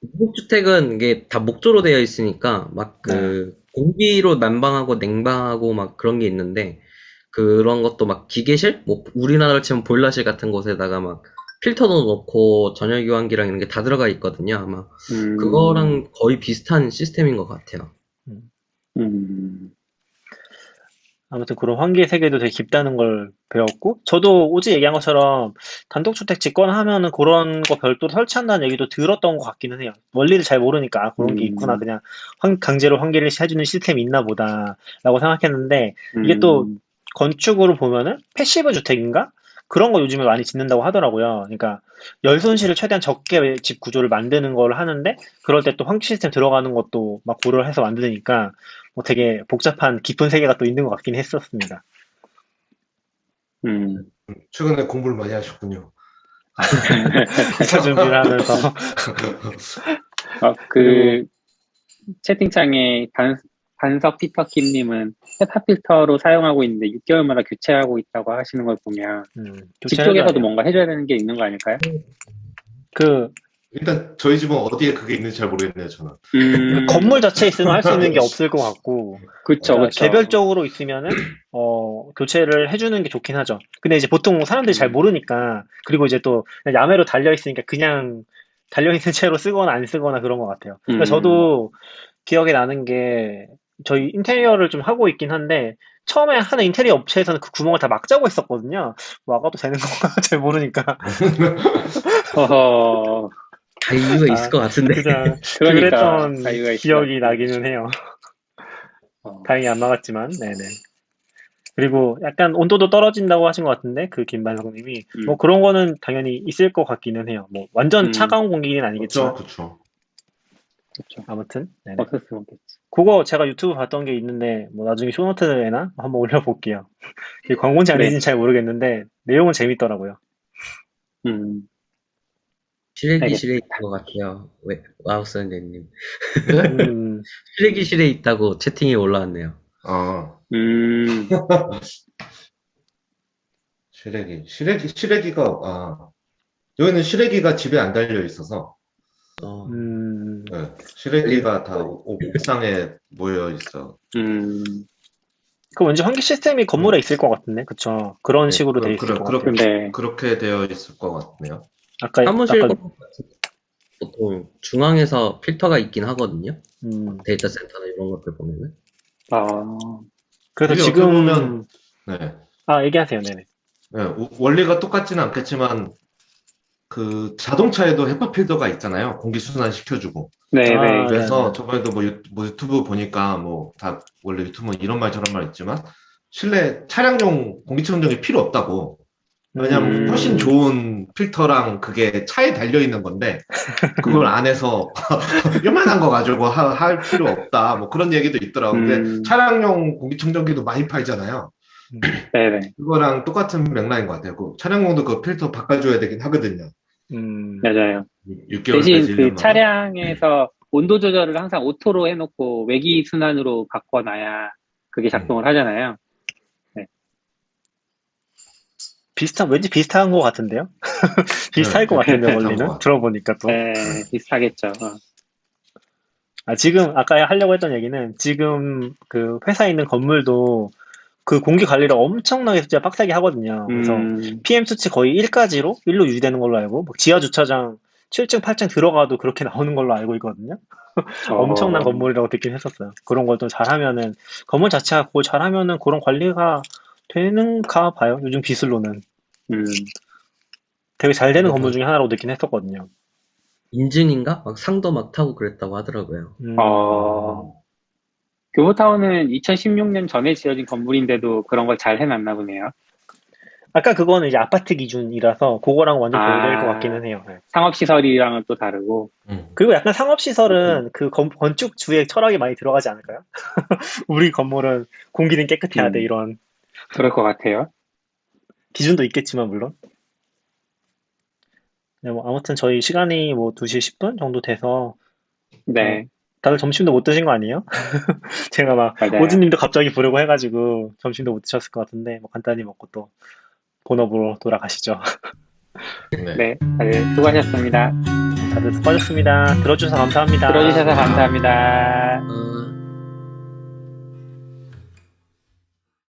미국 주택은 이게 다 목조로 되어 있으니까 막 네. 그 공기로 난방하고 냉방하고 막 그런 게 있는데 그런 것도 막 기계실? 뭐 우리나라로 치면 보일러실 같은 곳에다가 막 필터도 넣고 전열교환기랑 이런 게 다 들어가 있거든요. 아마 음, 그거랑 거의 비슷한 시스템인 것 같아요. 음. 음, 아무튼 그런 환기의 세계도 되게 깊다는 걸 배웠고, 저도 오지 얘기한 것처럼 단독주택 짓거나 하면은 그런 거 별도로 설치한다는 얘기도 들었던 것 같기는 해요. 원리를 잘 모르니까 그런 게 있구나. 음, 그냥 강제로 환기를 해주는 시스템이 있나 보다라고 생각했는데, 이게 또 음, 건축으로 보면은 패시브 주택인가? 그런 거 요즘에 많이 짓는다고 하더라고요. 그러니까 열 손실을 최대한 적게 집 구조를 만드는 걸 하는데, 그럴 때 또 환기 시스템 들어가는 것도 막 고려를 해서 만드니까 뭐 되게 복잡한 깊은 세계가 또 있는 것 같긴 했었습니다. 음. 최근에 공부를 많이 하셨군요. 국사 준비를 하면서 그리고 그, 채팅창에 반석 피터킴님은 헤파 필터로 사용하고 있는데 6개월마다 교체하고 있다고 하시는 걸 보면 집 교체해줘야 쪽에서도 돼요. 뭔가 해줘야 되는 게 있는 거 아닐까요? 그, 일단 저희 집은 어디에 그게 있는지 잘 모르겠네요, 저는. 그 건물 자체에 있으면 할 수 있는 게 없을 것 같고, 그쵸, 그러니까 그쵸. 개별적으로 있으면은 교체를 해주는 게 좋긴 하죠. 근데 이제 보통 사람들이 잘 음, 모르니까, 그리고 이제 또 그냥 야매로 달려 있으니까 그냥 달려 있는 채로 쓰거나 안 쓰거나 그런 것 같아요. 그러니까 음, 저도 기억에 나는 게 저희 인테리어를 좀 하고 있긴 한데 처음에 하는 인테리어 업체에서는 그 구멍을 다 막자고 했었거든요. 막아도 되는 건가 잘 모르니까. 허허, 다 이유가 있을 아, 것 같은데. 그냥 그러니까, 그랬던 자유가 있을 것 기억이 같은데. 나기는 해요. 어, 다행히 안 막았지만, 네네. 그리고 약간 온도도 떨어진다고 하신 것 같은데, 그 김반성님이. 뭐 음, 그런 거는 당연히 있을 것 같기는 해요. 뭐 완전 음, 차가운 공기는 그렇죠, 아니겠지만. 그렇죠. 그쵸. 아무튼, 네네. 없을 수 없겠지. 그거 제가 유튜브 봤던 게 있는데, 뭐 나중에 쇼노트에나 한번 올려볼게요. 이게 광고인지 네, 아닌지는 잘 모르겠는데, 내용은 재밌더라고요. 음, 실외기실에 있는 알겠습니다. 것 같아요. 왜, 와우 선생님. 네? 음, 실외기실에 있다고 채팅이 올라왔네요. 아, 음, 여기는 시래기가 집에 안 달려 있어서, 어, 음, 네, 달리면 시래기가 다 옥상에 모여 있어. 음, 그 왠지 환기 시스템이 음, 건물에 있을 것 같은데, 그쵸? 그런 네, 식으로 돼 있을 것 같아요. 근데, 그렇게 되어 있을 것 같네요. 사무실 아까, 같은 거 보통 중앙에서 필터가 있긴 하거든요. 음, 데이터 센터나 이런 것들 보면은. 아, 그래서 이게 어떻게 보면, 지금, 네, 얘기하세요, 네네. 네, 원리가 똑같지는 않겠지만, 그 자동차에도 헤파 필터가 있잖아요. 공기순환 시켜주고. 네네. 그래서 네네. 저번에도 뭐 유튜브 보니까 뭐 다 원래 유튜브는 이런 말 저런 말 있지만 실내 차량용 공기청정기 필요 없다고. 왜냐면 훨씬 음, 좋은 필터랑 그게 차에 달려 있는 건데 그걸 음, 안에서 요만한 거 가지고 할 필요 없다. 뭐 그런 얘기도 있더라고. 근데 음, 차량용 공기청정기도 많이 팔잖아요. 네네. 그거랑 똑같은 맥락인 것 같아요. 그 차량용도 그 필터 바꿔줘야 되긴 하거든요. 맞아요. 6개월까지 대신 그 1년마다. 차량에서 온도 조절을 항상 오토로 해놓고 외기 순환으로 바꿔놔야 그게 작동을 하잖아요. 왠지 비슷한 것 같은데요? 비슷할 것 같은데, 비슷한 것 원리는? 같아요. 들어보니까 또. 네, 비슷하겠죠. 지금, 아까 하려고 했던 얘기는, 지금 그 회사에 있는 건물도 그 공기 관리를 엄청나게 진짜 빡세게 하거든요. 그래서 PM 수치 거의 1로 유지되는 걸로 알고, 막 지하 주차장 7층, 8층 들어가도 그렇게 나오는 걸로 알고 있거든요. 엄청난 건물이라고 듣긴 했었어요. 그런 걸 좀 잘하면은, 건물 자체가 그걸 잘하면은 그런 관리가 되는가 봐요. 요즘 기술로는. 되게 잘 되는 건물 중에 하나라고 듣긴 했었거든요. 인증인가? 막 상도 막 타고 그랬다고 하더라고요. 교보타운은 2016년 전에 지어진 건물인데도 그런 걸 잘 해놨나 보네요. 아까 그거는 이제 아파트 기준이라서 그거랑 완전 별개일 것 같기는 해요. 네. 상업시설이랑은 또 다르고. 그리고 약간 상업시설은 그 건축주의 철학이 많이 들어가지 않을까요? 우리 건물은 공기는 깨끗해야 돼, 이런. 그럴 것 같아요. 기준도 있겠지만, 물론. 네, 뭐 아무튼 저희 시간이 뭐 2시 10분 정도 돼서. 네. 다들 점심도 못 드신 거 아니에요? 제가 막, 맞아요. 오즈님도 갑자기 부르고 해가지고 점심도 못 드셨을 것 같은데, 뭐 간단히 먹고 또 본업으로 돌아가시죠. 네, 다들 수고하셨습니다. 다들 수고하셨습니다. 들어주셔서 감사합니다. 들어주셔서 감사합니다.